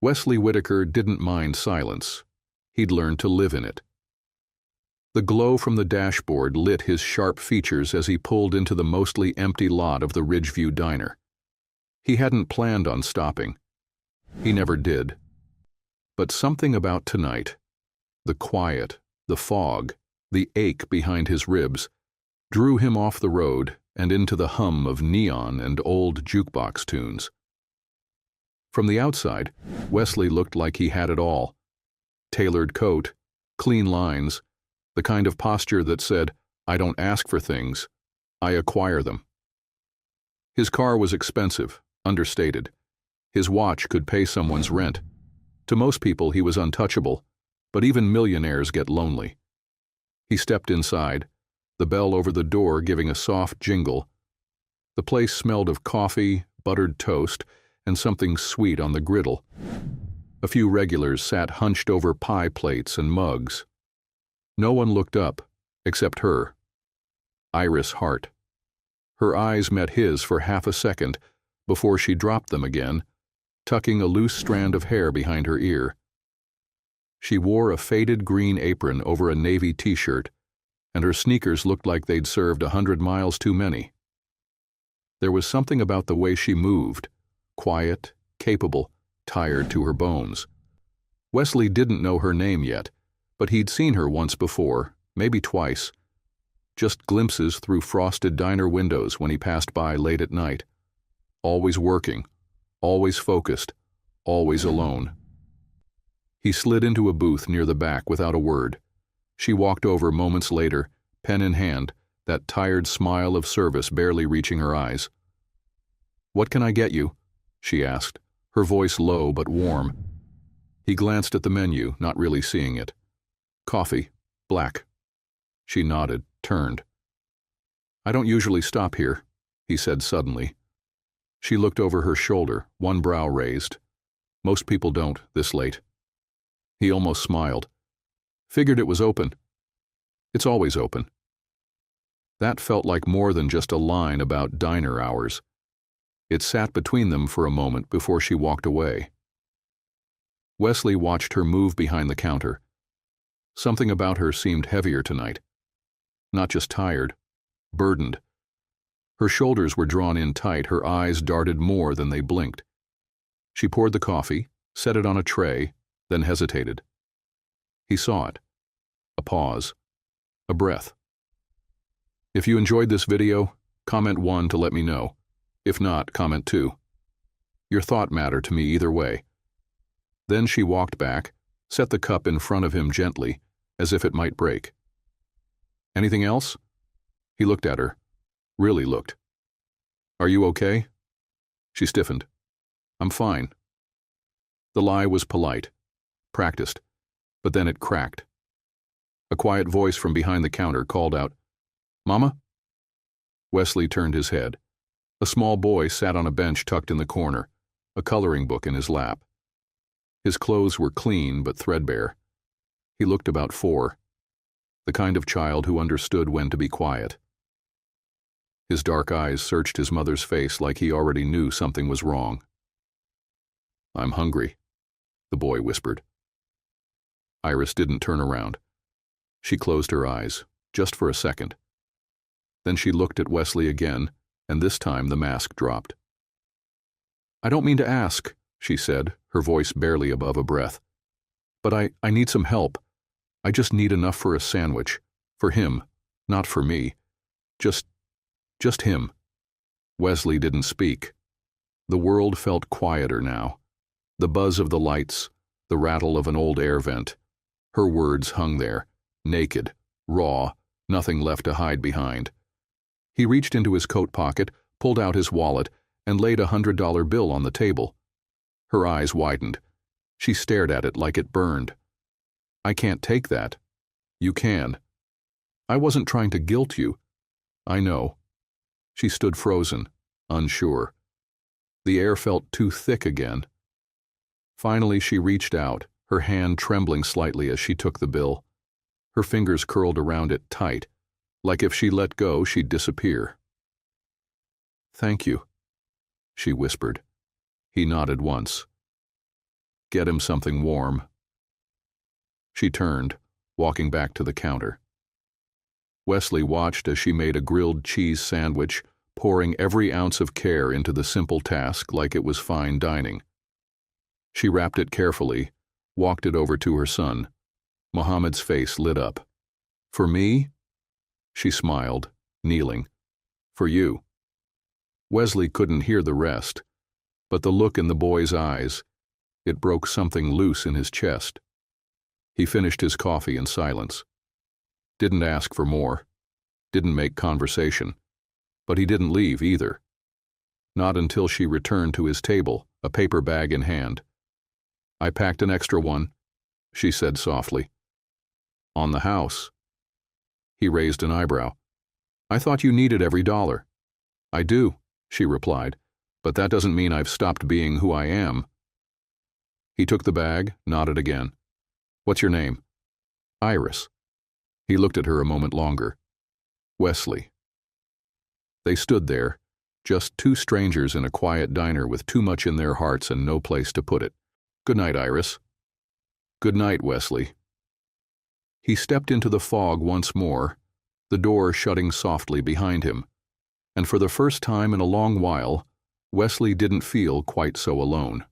Wesley Whitaker didn't mind silence. He'd learned to live in it. The glow from the dashboard lit his sharp features as he pulled into the mostly empty lot of the Ridgeview Diner. He hadn't planned on stopping. He never did. But something about tonight, the quiet, the fog, the ache behind his ribs, drew him off the road and into the hum of neon and old jukebox tunes. From the outside, Wesley looked like he had it all. Tailored coat, clean lines, the kind of posture that said, "I don't ask for things, I acquire them." His car was expensive, understated. His watch could pay someone's rent. To most people he was untouchable, but even millionaires get lonely. He stepped inside, the bell over the door giving a soft jingle. The place smelled of coffee, buttered toast, and something sweet on the griddle. A few regulars sat hunched over pie plates and mugs. No one looked up, except her. Iris Hart. Her eyes met his for half a second before she dropped them again, tucking a loose strand of hair behind her ear. She wore a faded green apron over a navy t-shirt, and her sneakers looked like they'd served 100 miles too many. There was something about the way she moved, quiet, capable, tired to her bones. Wesley didn't know her name yet, but he'd seen her once before, maybe twice. Just glimpses through frosted diner windows when he passed by late at night. Always working, always focused, always alone. He slid into a booth near the back without a word. She walked over moments later, pen in hand, that tired smile of service barely reaching her eyes. "What can I get you?" she asked, her voice low but warm. He glanced at the menu, not really seeing it. "Coffee, black." She nodded, turned. "I don't usually stop here," he said suddenly. She looked over her shoulder, one brow raised. Most people don't, this late. He almost smiled. "Figured it was open." "It's always open." That felt like more than just a line about diner hours. It sat between them for a moment before she walked away. Wesley watched her move behind the counter. Something about her seemed heavier tonight. Not just tired, burdened. Her shoulders were drawn in tight, her eyes darted more than they blinked. She poured the coffee, set it on a tray, then hesitated. He saw it. A pause. A breath. If you enjoyed this video, comment 1 to let me know. If not, comment 2. Your thought mattered to me either way. Then she walked back, set the cup in front of him gently, as if it might break. "Anything else?" He looked at her. Really looked. "Are you okay?" She stiffened. "I'm fine." The lie was polite, practiced, but then it cracked. A quiet voice from behind the counter called out, "Mama?" Wesley turned his head. A small boy sat on a bench tucked in the corner, a coloring book in his lap. His clothes were clean but threadbare. He looked about 4, the kind of child who understood when to be quiet. His dark eyes searched his mother's face like he already knew something was wrong. "I'm hungry," the boy whispered. Iris didn't turn around. She closed her eyes, just for a second. Then she looked at Wesley again, and this time the mask dropped. "I don't mean to ask," she said, her voice barely above a breath. "But I need some help. I just need enough for a sandwich. For him, not for me. Just him." Wesley didn't speak. The world felt quieter now. The buzz of the lights, the rattle of an old air vent. Her words hung there, naked, raw, nothing left to hide behind. He reached into his coat pocket, pulled out his wallet, and laid a $100 bill on the table. Her eyes widened. She stared at it like it burned. "I can't take that." "You can." "I wasn't trying to guilt you." "I know." She stood frozen, unsure. The air felt too thick again. Finally she reached out, her hand trembling slightly as she took the bill. Her fingers curled around it tight, like if she let go she'd disappear. "Thank you," she whispered. He nodded once. Get him something warm. She turned, walking back to the counter. Wesley watched as she made a grilled cheese sandwich, pouring every ounce of care into the simple task like it was fine dining. She wrapped it carefully, walked it over to her son. Mohammed's face lit up. "For me?" She smiled, kneeling. "For you." Wesley couldn't hear the rest, but the look in the boy's eyes, it broke something loose in his chest. He finished his coffee in silence. Didn't ask for more, didn't make conversation, but he didn't leave either. Not until she returned to his table, a paper bag in hand. "I packed an extra one," she said softly. "On the house." He raised an eyebrow. "I thought you needed every dollar." "I do," she replied, "but that doesn't mean I've stopped being who I am." He took the bag, nodded again. "What's your name?" "Iris." He looked at her a moment longer. "Wesley." They stood there, just two strangers in a quiet diner with too much in their hearts and no place to put it. "Good night, Iris." "Good night, Wesley." He stepped into the fog once more, the door shutting softly behind him, and for the first time in a long while, Wesley didn't feel quite so alone.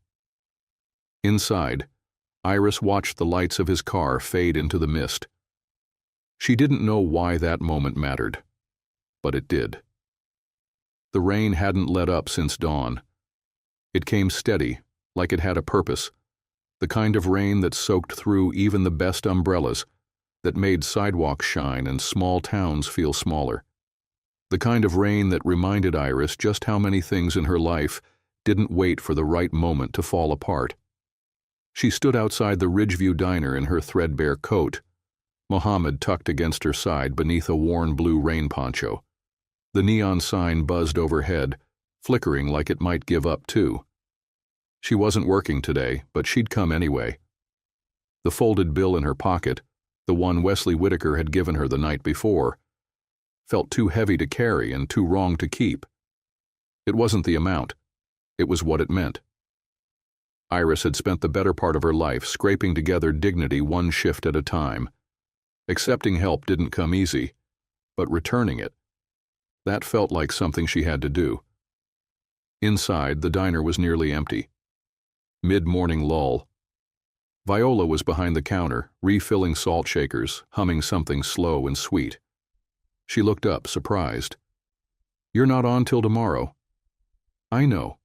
Inside, Iris watched the lights of his car fade into the mist. She didn't know why that moment mattered, but it did. The rain hadn't let up since dawn. It came steady, like it had a purpose, the kind of rain that soaked through even the best umbrellas, that made sidewalks shine and small towns feel smaller. The kind of rain that reminded Iris just how many things in her life didn't wait for the right moment to fall apart. She stood outside the Ridgeview Diner in her threadbare coat, Mohammed tucked against her side beneath a worn blue rain poncho. The neon sign buzzed overhead, flickering like it might give up too. She wasn't working today, but she'd come anyway. The folded bill in her pocket, the one Wesley Whitaker had given her the night before, felt too heavy to carry and too wrong to keep. It wasn't the amount. It was what it meant. Iris had spent the better part of her life scraping together dignity one shift at a time. Accepting help didn't come easy, but returning it, that felt like something she had to do. Inside, the diner was nearly empty. Mid-morning lull. Viola was behind the counter, refilling salt shakers, humming something slow and sweet. She looked up, surprised. "You're not on till tomorrow." "I know."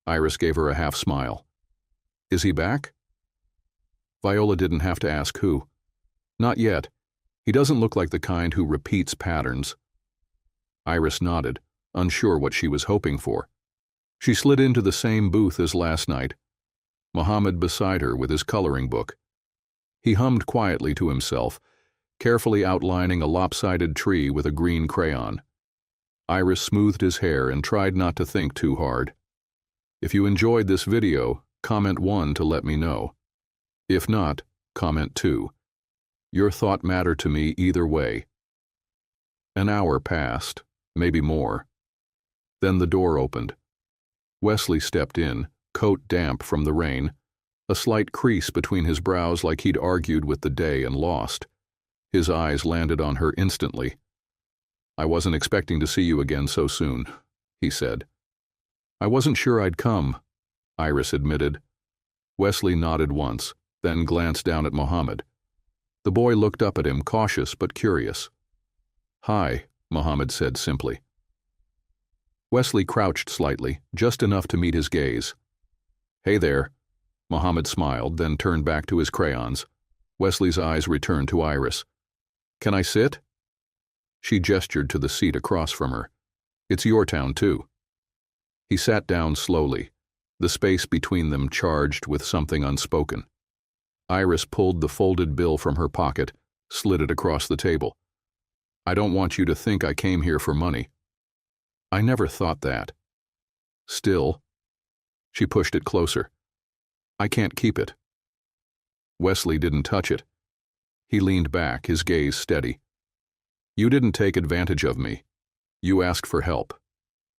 Iris gave her a half smile. "Is he back?" Viola didn't have to ask who. "Not yet. He doesn't look like the kind who repeats patterns." Iris nodded, unsure what she was hoping for. She slid into the same booth as last night, Mohammed beside her with his coloring book. He hummed quietly to himself, carefully outlining a lopsided tree with a green crayon. Iris smoothed his hair and tried not to think too hard. If you enjoyed this video, comment 1 to let me know. If not, comment 2. Your thought mattered to me either way. An hour passed, maybe more. Then the door opened. Wesley stepped in, coat damp from the rain, a slight crease between his brows like he'd argued with the day and lost. His eyes landed on her instantly. "I wasn't expecting to see you again so soon," he said. "I wasn't sure I'd come," Iris admitted. Wesley nodded once, then glanced down at Mohammed. The boy looked up at him, cautious but curious. "Hi," Mohammed said simply. Wesley crouched slightly, just enough to meet his gaze. "Hey there." Mohammed smiled, then turned back to his crayons. Wesley's eyes returned to Iris. "Can I sit?" She gestured to the seat across from her. "It's your town, too." He sat down slowly, the space between them charged with something unspoken. Iris pulled the folded bill from her pocket, slid it across the table. "I don't want you to think I came here for money." "I never thought that." "Still." She pushed it closer. "I can't keep it." Wesley didn't touch it. He leaned back, his gaze steady. "You didn't take advantage of me. You asked for help.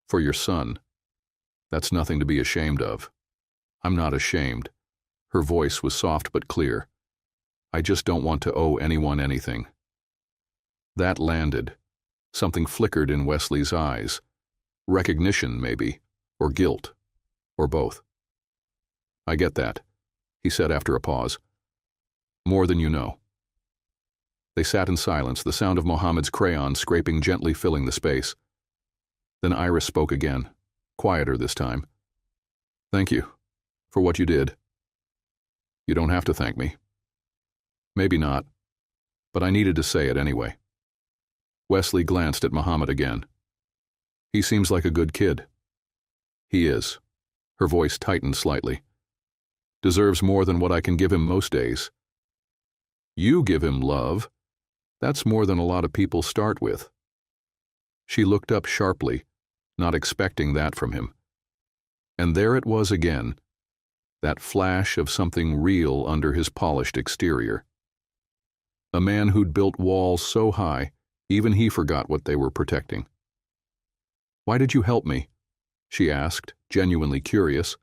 For your son. That's nothing to be ashamed of." "I'm not ashamed." Her voice was soft but clear. I just don't want to owe anyone anything. That landed. Something flickered in Wesley's eyes. Recognition, maybe, or guilt, or both. I get that, he said after a pause. More than you know. They sat in silence, the sound of Mohammed's crayon scraping gently filling the space. Then Iris spoke again, quieter this time. Thank you for what you did. You don't have to thank me. Maybe not, but I needed to say it anyway. Wesley glanced at Mohammed again. He seems like a good kid. He is. Her voice tightened slightly. Deserves more than what I can give him most days. You give him love. That's more than a lot of people start with. She looked up sharply, not expecting that from him. And there it was again, that flash of something real under his polished exterior. A man who'd built walls so high, even he forgot what they were protecting. Why did you help me? She asked, genuinely curious.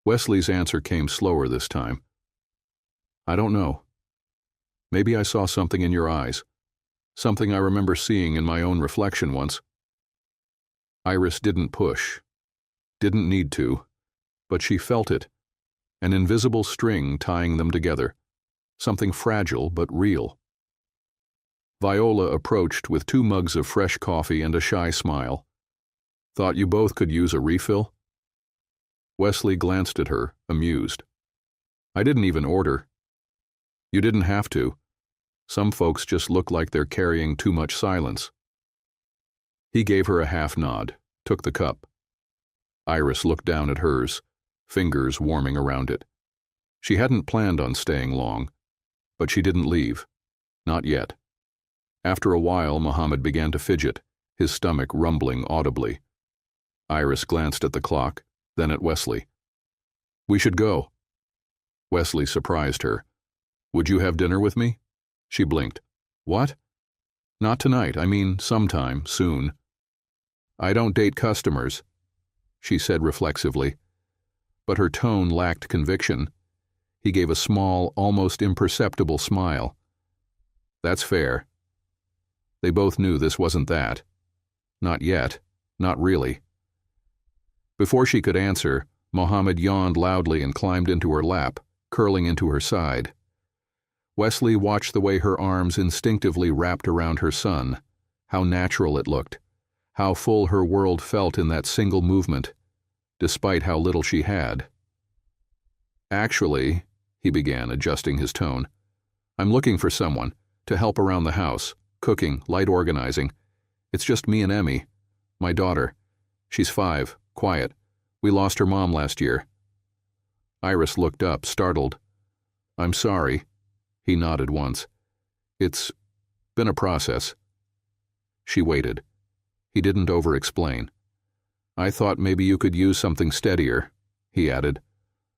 Wesley's answer came slower this time. I don't know. Maybe I saw something in your eyes, something I remember seeing in my own reflection once. Iris didn't push, didn't need to, but she felt it, an invisible string tying them together, something fragile but real. Viola approached with 2 mugs of fresh coffee and a shy smile. Thought you both could use a refill? Wesley glanced at her, amused. I didn't even order. You didn't have to. Some folks just look like they're carrying too much silence. He gave her a half nod, took the cup. Iris looked down at hers, fingers warming around it. She hadn't planned on staying long, but she didn't leave. Not yet. After a while, Mohammed began to fidget, his stomach rumbling audibly. Iris glanced at the clock, then at Wesley. We should go. Wesley surprised her. Would you have dinner with me? She blinked. What? Not tonight, I mean sometime, soon. I don't date customers, she said reflexively, but her tone lacked conviction. He gave a small, almost imperceptible smile. That's fair. They both knew this wasn't that. Not yet, not really. Before she could answer, Mohammed yawned loudly and climbed into her lap, curling into her side. Wesley watched the way her arms instinctively wrapped around her son, how natural it looked, how full her world felt in that single movement, despite how little she had. Actually, he began, adjusting his tone, I'm looking for someone to help around the house, cooking, light organizing. It's just me and Emmy, my daughter. She's 5, quiet. We lost her mom last year. Iris looked up, startled. I'm sorry. He nodded once. It's been a process. She waited. He didn't over-explain. I thought maybe you could use something steadier, he added.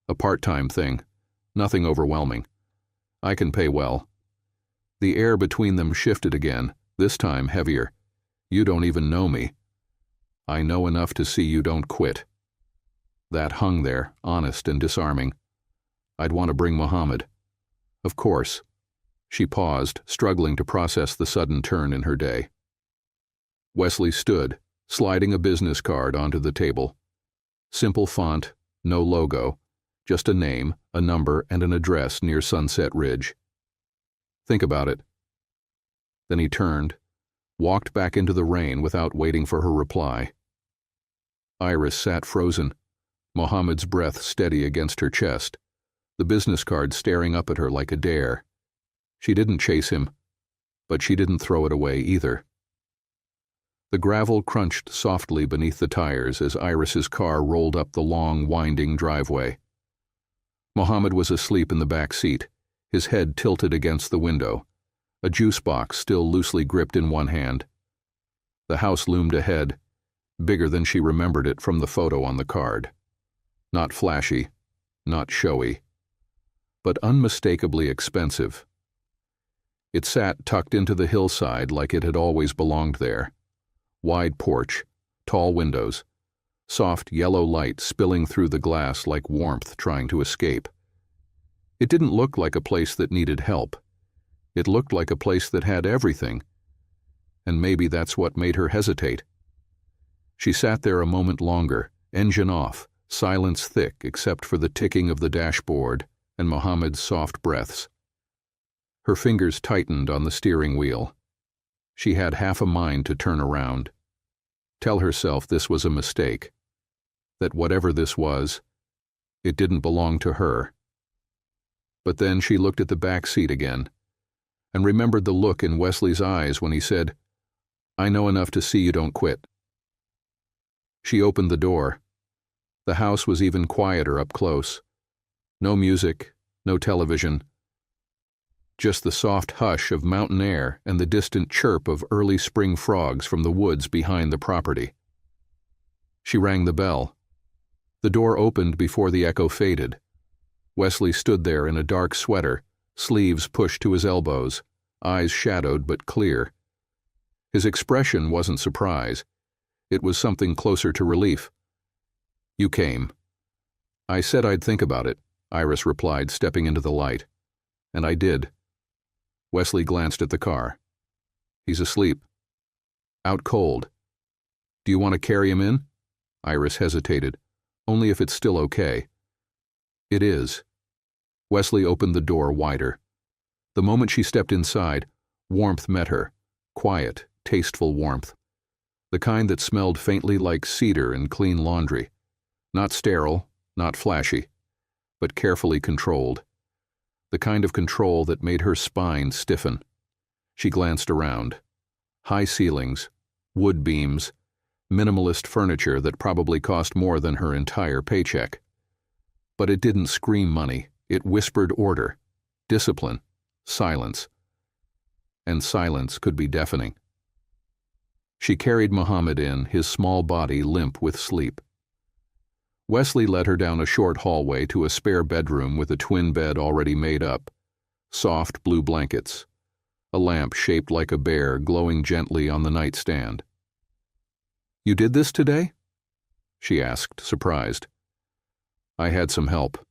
A part-time thing. Nothing overwhelming. I can pay well. The air between them shifted again, this time heavier. You don't even know me. I know enough to see you don't quit. That hung there, honest and disarming. I'd want to bring Mohammed. Of course. She paused, struggling to process the sudden turn in her day. Wesley stood, sliding a business card onto the table. Simple font, no logo, just a name, a number, and an address near Sunset Ridge. Think about it. Then he turned, walked back into the rain without waiting for her reply. Iris sat frozen, Mohammed's breath steady against her chest, the business card staring up at her like a dare. She didn't chase him, but she didn't throw it away either. The gravel crunched softly beneath the tires as Iris's car rolled up the long, winding driveway. Mohammed was asleep in the back seat, his head tilted against the window, a juice box still loosely gripped in one hand. The house loomed ahead, bigger than she remembered it from the photo on the card. Not flashy, not showy, but unmistakably expensive. It sat tucked into the hillside like it had always belonged there. Wide porch, tall windows, soft yellow light spilling through the glass like warmth trying to escape, It didn't look like a place that needed help. It looked like a place that had everything. And maybe that's what made her hesitate. She sat there a moment longer, engine off, silence thick except for the ticking of the dashboard and Mohammed's soft breaths. Her fingers tightened on the steering wheel. She had half a mind to turn around, tell herself this was a mistake, that whatever this was, it didn't belong to her. But then she looked at the back seat again and remembered the look in Wesley's eyes when he said, "I know enough to see you don't quit." She opened the door. The house was even quieter up close. No music, no television. Just the soft hush of mountain air and the distant chirp of early spring frogs from the woods behind the property. She rang the bell. The door opened before the echo faded. Wesley stood there in a dark sweater, sleeves pushed to his elbows, eyes shadowed but clear. His expression wasn't surprise. It was something closer to relief. "You came." "I said I'd think about it," Iris replied, stepping into the light. "And I did." Wesley glanced at the car. "He's asleep. Out cold. Do you want to carry him in?" Iris hesitated. "Only if it's still okay." "It is." Wesley opened the door wider. The moment she stepped inside, warmth met her. Quiet, tasteful warmth. The kind that smelled faintly like cedar and clean laundry. Not sterile, not flashy, but carefully controlled. The kind of control that made her spine stiffen. She glanced around. High ceilings, wood beams, minimalist furniture that probably cost more than her entire paycheck. But it didn't scream money. It whispered order, discipline, silence. And silence could be deafening. She carried Mohammed in, his small body limp with sleep. Wesley led her down a short hallway to a spare bedroom with a twin bed already made up, soft blue blankets, a lamp shaped like a bear glowing gently on the nightstand. "You did this today?" she asked, surprised. "I had some help,"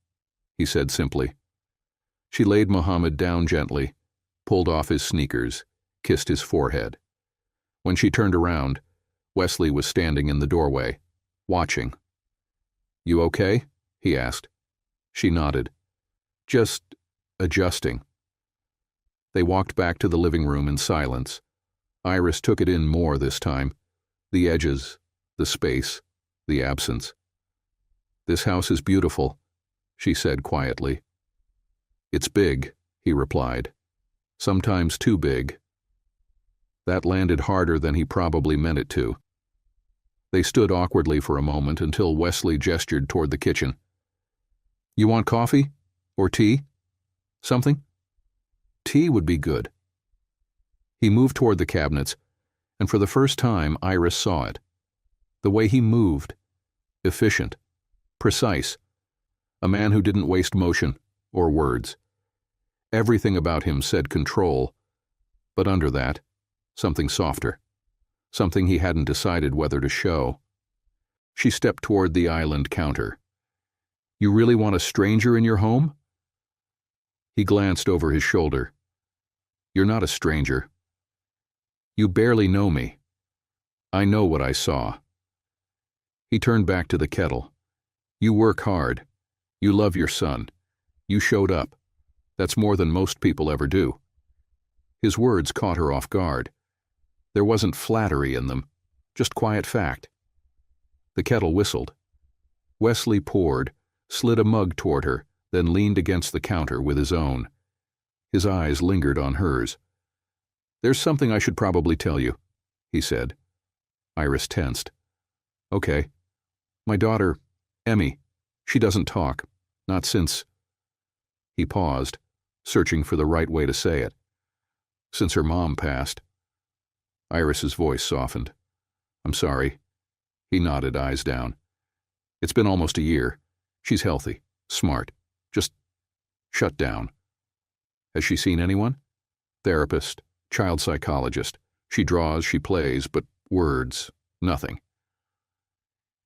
he said simply. She laid Mohammed down gently, pulled off his sneakers, kissed his forehead. When she turned around, Wesley was standing in the doorway, watching. "You okay?" he asked. She nodded. "Just adjusting." They walked back to the living room in silence. Iris took it in more this time. The edges, the space, the absence. "This house is beautiful," she said quietly. "It's big," he replied. "Sometimes too big." That landed harder than he probably meant it to. They stood awkwardly for a moment until Wesley gestured toward the kitchen. "You want coffee? Or tea? Something?" "Tea would be good." He moved toward the cabinets, and for the first time Iris saw it. The way he moved. Efficient. Precise. A man who didn't waste motion or words. Everything about him said control, but under that, something softer. Something he hadn't decided whether to show. She stepped toward the island counter. "You really want a stranger in your home?" He glanced over his shoulder. "You're not a stranger. You barely know me. I know what I saw." He turned back to the kettle. "You work hard. You love your son. You showed up. That's more than most people ever do." His words caught her off guard. There wasn't flattery in them, just quiet fact. The kettle whistled. Wesley poured, slid a mug toward her, then leaned against the counter with his own. His eyes lingered on hers. "There's something I should probably tell you," he said. Iris tensed. "Okay. My daughter, Emmy, she doesn't talk. Not since—" He paused, searching for the right way to say it. "Since her mom passed." Iris's voice softened. "I'm sorry." He nodded, eyes down. "It's been almost a year. She's healthy, smart, just shut down." "Has she seen anyone?" "Therapist, child psychologist. She draws, she plays, but words, nothing."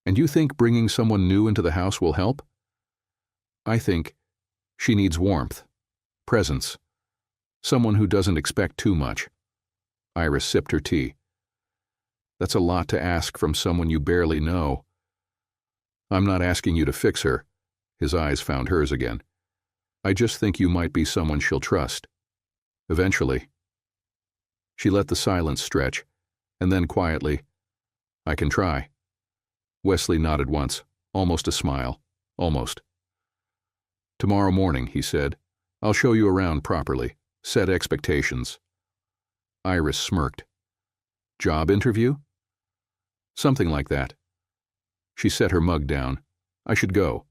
"And you think bringing someone new into the house will help?" "I think She needs warmth, presence, someone who doesn't expect too much. Iris sipped her tea. That's a lot to ask from someone you barely know. I'm not asking you to fix her. His eyes found hers again. I just think you might be someone she'll trust. Eventually. She let the silence stretch, and then quietly, I can try. Wesley nodded once, almost a smile, almost. Tomorrow morning, he said, I'll show you around properly, set expectations. Iris smirked. Job interview? Something like that. She set her mug down. I should go.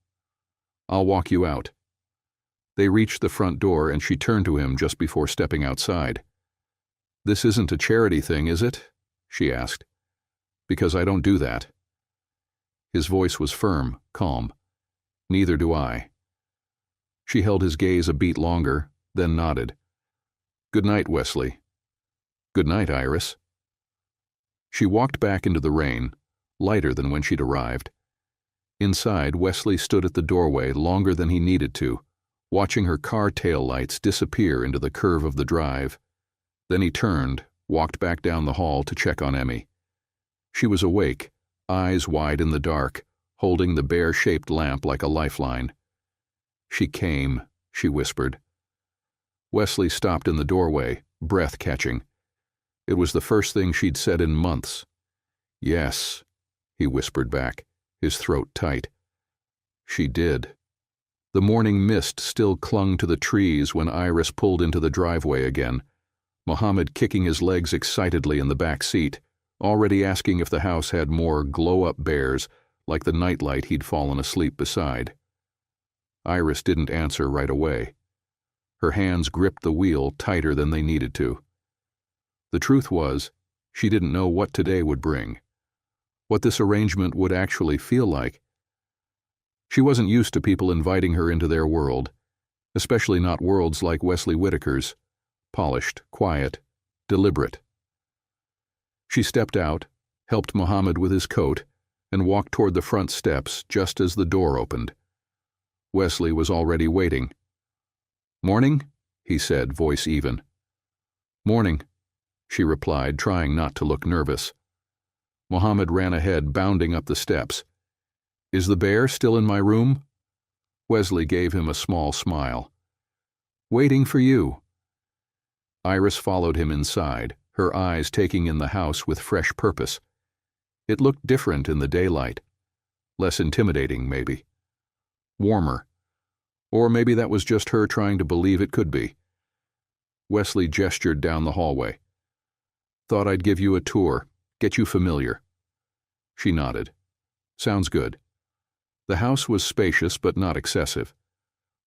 I'll walk you out. They reached the front door and she turned to him just before stepping outside. This isn't a charity thing, is it? She asked. Because I don't do that. His voice was firm, calm. Neither do I. She held his gaze a beat longer, then nodded. Good night, Wesley. Good night, Iris. She walked back into the rain, lighter than when she'd arrived. Inside, Wesley stood at the doorway longer than he needed to, watching her car taillights disappear into the curve of the drive. Then he turned, walked back down the hall to check on Emmy. She was awake, eyes wide in the dark, holding the bear-shaped lamp like a lifeline. She came, she whispered. Wesley stopped in the doorway, breath catching. It was the first thing she'd said in months. Yes, he whispered back, his throat tight. She did. The morning mist still clung to the trees when Iris pulled into the driveway again, Mohammed kicking his legs excitedly in the back seat, already asking if the house had more glow-up bears like the nightlight he'd fallen asleep beside. Iris didn't answer right away. Her hands gripped the wheel tighter than they needed to. The truth was, she didn't know what today would bring, what this arrangement would actually feel like. She wasn't used to people inviting her into their world, especially not worlds like Wesley Whitaker's, polished, quiet, deliberate. She stepped out, helped Mohammed with his coat, and walked toward the front steps just as the door opened. Wesley was already waiting. Morning, he said, voice even. Morning, she replied, trying not to look nervous. Mohammed ran ahead, bounding up the steps. Is the bear still in my room? Wesley gave him a small smile. Waiting for you. Iris followed him inside, her eyes taking in the house with fresh purpose. It looked different in the daylight. Less intimidating, maybe. Warmer. Or maybe that was just her trying to believe it could be. Wesley gestured down the hallway. Thought I'd give you a tour, get you familiar. She nodded. Sounds good. The house was spacious but not excessive.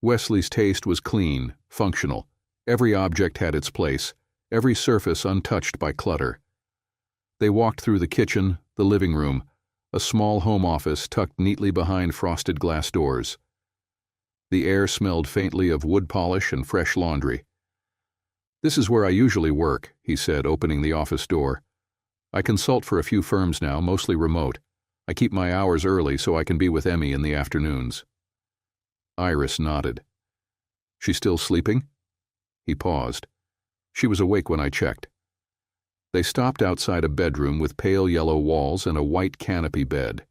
Wesley's taste was clean, functional. Every object had its place, every surface untouched by clutter. They walked through the kitchen, the living room, a small home office tucked neatly behind frosted glass doors. The air smelled faintly of wood polish and fresh laundry. This is where I usually work, he said, opening the office door. I consult for a few firms now, mostly remote. I keep my hours early so I can be with Emmy in the afternoons. Iris nodded. She still sleeping? He paused. She was awake when I checked. They stopped outside a bedroom with pale yellow walls and a white canopy bed.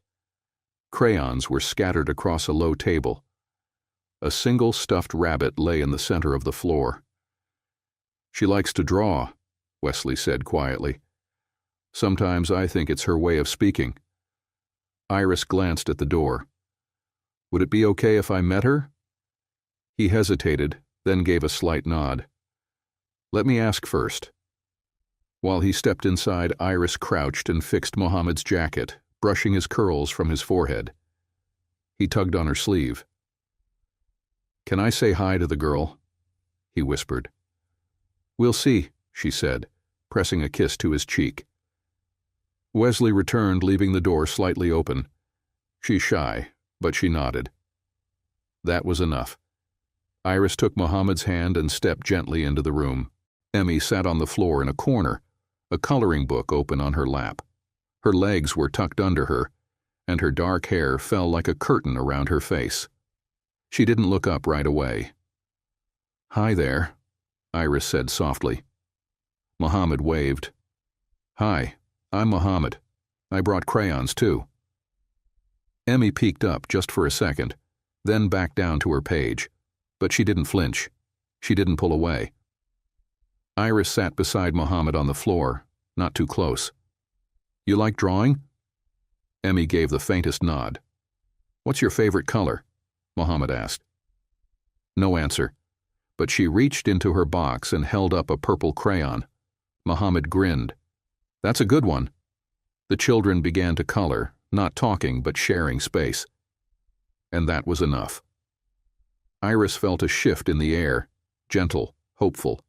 Crayons were scattered across a low table. A single stuffed rabbit lay in the center of the floor. She likes to draw, Wesley said quietly. Sometimes I think it's her way of speaking. Iris glanced at the door. Would it be okay if I met her? He hesitated, then gave a slight nod. Let me ask first. While he stepped inside, Iris crouched and fixed Mohammed's jacket, brushing his curls from his forehead. He tugged on her sleeve. Can I say hi to the girl? He whispered. We'll see, she said, pressing a kiss to his cheek. Wesley returned, leaving the door slightly open. She's shy, but she nodded. That was enough. Iris took Mohammed's hand and stepped gently into the room. Emmy sat on the floor in a corner, a coloring book open on her lap. Her legs were tucked under her, and her dark hair fell like a curtain around her face. She didn't look up right away, "Hi there," Iris said softly. Mohammed waved. "Hi, I'm Mohammed. I brought crayons too." Emmy peeked up just for a second, then back down to her page, but she didn't flinch. She didn't pull away. Iris sat beside Mohammed on the floor, not too close. "You like drawing?" Emmy gave the faintest nod. "What's your favorite color?" Mohammed asked. No answer, but she reached into her box and held up a purple crayon. Mohammed grinned. "That's a good one." The children began to color, not talking but sharing space. And that was enough. Iris felt a shift in the air, gentle, hopeful.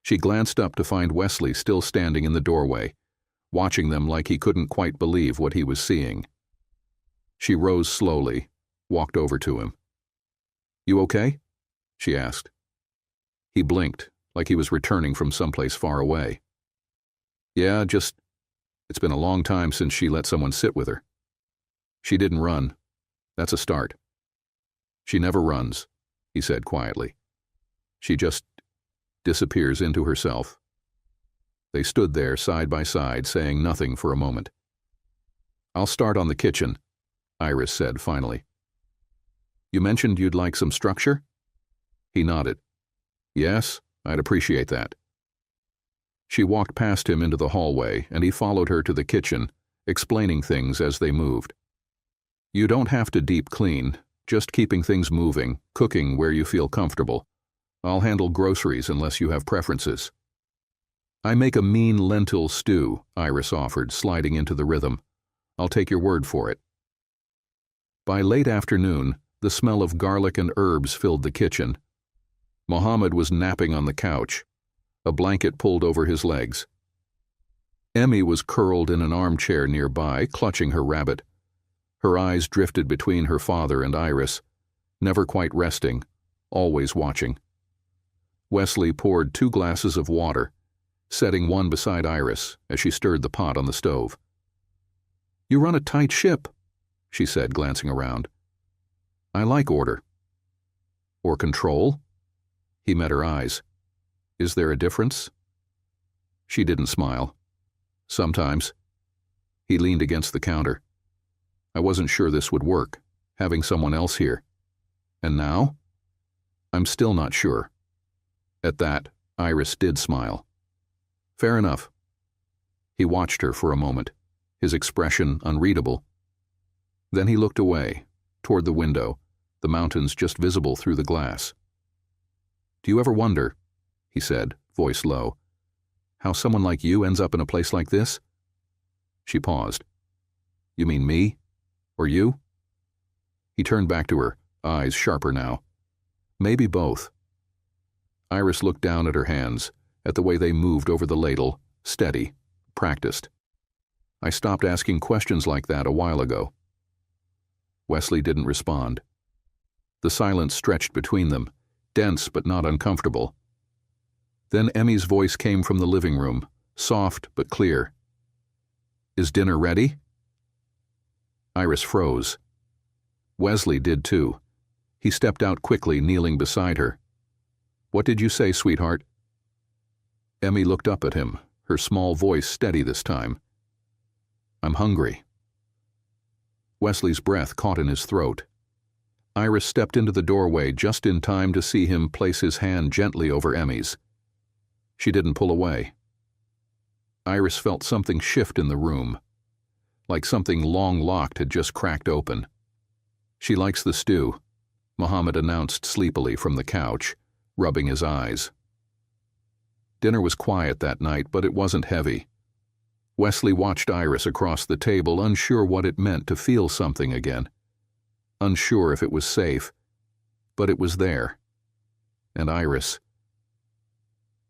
She glanced up to find Wesley still standing in the doorway, watching them like he couldn't quite believe what he was seeing. She rose slowly, walked over to him. "You okay?" she asked. He blinked, like he was returning from someplace far away. "Yeah, it's been a long time since she let someone sit with her." "She didn't run. That's a start." "She never runs," he said quietly. "She just disappears into herself." They stood there side by side, saying nothing for a moment. "I'll start on the kitchen," Iris said finally. "You mentioned you'd like some structure?" He nodded. "Yes, I'd appreciate that." She walked past him into the hallway, and he followed her to the kitchen, explaining things as they moved. "You don't have to deep clean, just keeping things moving, cooking where you feel comfortable. I'll handle groceries unless you have preferences." "I make a mean lentil stew," Iris offered, sliding into the rhythm. "I'll take your word for it." By late afternoon, the smell of garlic and herbs filled the kitchen. Mohammed was napping on the couch, a blanket pulled over his legs. Emmy was curled in an armchair nearby, clutching her rabbit. Her eyes drifted between her father and Iris, never quite resting, always watching. Wesley poured 2 glasses of water, setting one beside Iris as she stirred the pot on the stove. "You run a tight ship," she said, glancing around. "I like order." "Or control?" He met her eyes. "Is there a difference?" She didn't smile. "Sometimes." He leaned against the counter. "I wasn't sure this would work, having someone else here. And now? I'm still not sure." At that, Iris did smile. "Fair enough." He watched her for a moment, his expression unreadable. Then he looked away, toward the window, the mountains just visible through the glass. "Do you ever wonder," he said, voice low, "how someone like you ends up in a place like this?" She paused. "You mean me? Or you?" He turned back to her, eyes sharper now. "Maybe both." Iris looked down at her hands, at the way they moved over the ladle, steady, practiced. "I stopped asking questions like that a while ago." Wesley didn't respond. The silence stretched between them, dense but not uncomfortable. Then Emmy's voice came from the living room, soft but clear. "Is dinner ready?" Iris froze. Wesley did too. He stepped out quickly, kneeling beside her. "What did you say, sweetheart?" Emmy looked up at him, her small voice steady this time. "I'm hungry." Wesley's breath caught in his throat. Iris stepped into the doorway just in time to see him place his hand gently over Emmy's. She didn't pull away. Iris felt something shift in the room, like something long-locked had just cracked open. "She likes the stew," Mohammed announced sleepily from the couch, rubbing his eyes. Dinner was quiet that night, but it wasn't heavy. Wesley watched Iris across the table, unsure what it meant to feel something again. Unsure if it was safe, but it was there. And Iris.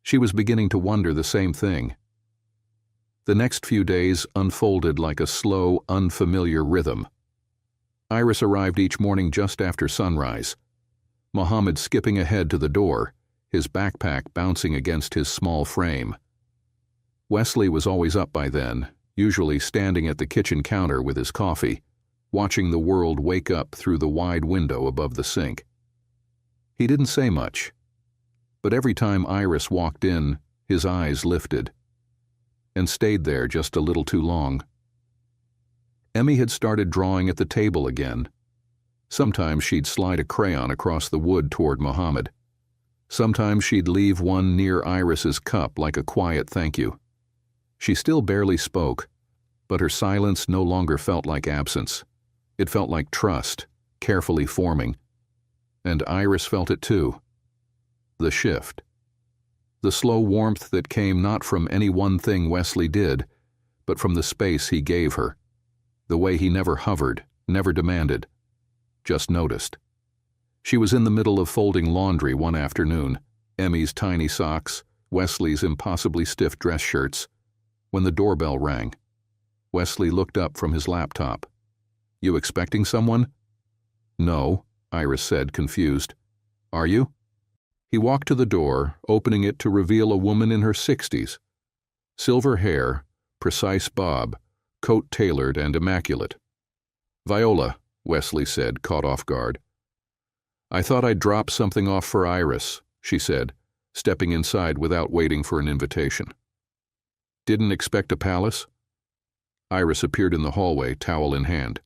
She was beginning to wonder the same thing. The next few days unfolded like a slow, unfamiliar rhythm. Iris arrived each morning just after sunrise, Mohammed skipping ahead to the door, his backpack bouncing against his small frame. Wesley was always up by then, usually standing at the kitchen counter with his coffee, watching the world wake up through the wide window above the sink. He didn't say much, But every time Iris walked in, his eyes lifted, and stayed there just a little too long. Emmy had started drawing at the table again. Sometimes she'd slide a crayon across the wood toward Mohammed. Sometimes she'd leave one near Iris's cup like a quiet thank you. She still barely spoke, but her silence no longer felt like absence. It felt like trust, carefully forming. And Iris felt it too. The shift. The slow warmth that came not from any one thing Wesley did, but from the space he gave her. The way he never hovered, never demanded, just noticed. She was in the middle of folding laundry one afternoon, Emmy's tiny socks, Wesley's impossibly stiff dress shirts, when the doorbell rang. Wesley looked up from his laptop. "You expecting someone?" "No," Iris said, confused. "Are you?" He walked to the door, opening it to reveal a woman in her 60s. Silver hair, precise bob, coat tailored and immaculate. "Viola," Wesley said, caught off guard. "I thought I'd drop something off for Iris," she said, stepping inside without waiting for an invitation. "Didn't expect a palace?" Iris appeared in the hallway, towel in hand.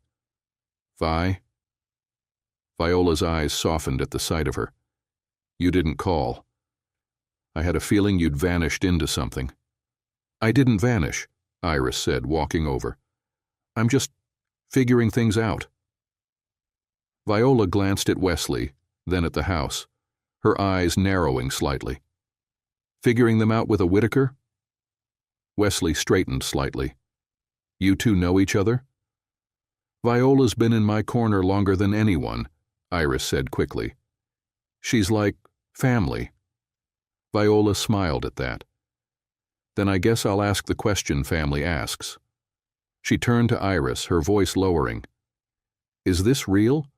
Viola's eyes softened at the sight of her. "You didn't call. I had a feeling you'd vanished into something." "I didn't vanish," Iris said, walking over. "I'm just figuring things out." Viola glanced at Wesley, then at the house, her eyes narrowing slightly. "Figuring them out with a Whitaker?" Wesley straightened slightly. "You two know each other?" "Viola's been in my corner longer than anyone," Iris said quickly. "She's like family." Viola smiled at that. "Then I guess I'll ask the question family asks." She turned to Iris, her voice lowering. "Is this real,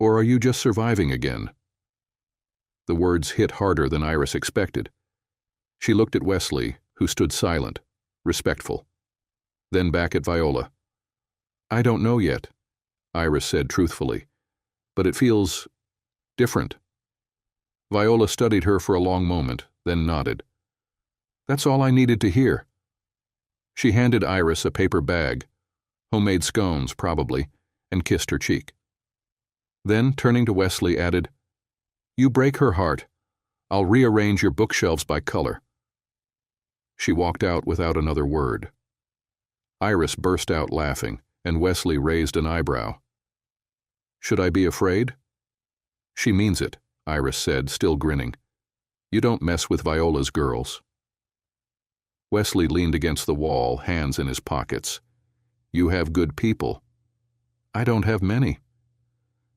or are you just surviving again?" The words hit harder than Iris expected. She looked at Wesley, who stood silent, respectful. Then back at Viola. "I don't know yet," Iris said truthfully, "but it feels different." Viola studied her for a long moment, then nodded. "That's all I needed to hear." She handed Iris a paper bag, homemade scones probably, and kissed her cheek. Then, turning to Wesley, added, "You break her heart. I'll rearrange your bookshelves by color." She walked out without another word. Iris burst out laughing, and Wesley raised an eyebrow. "Should I be afraid?" "She means it," Iris said, still grinning. "You don't mess with Viola's girls." Wesley leaned against the wall, hands in his pockets. "You have good people." "I don't have many.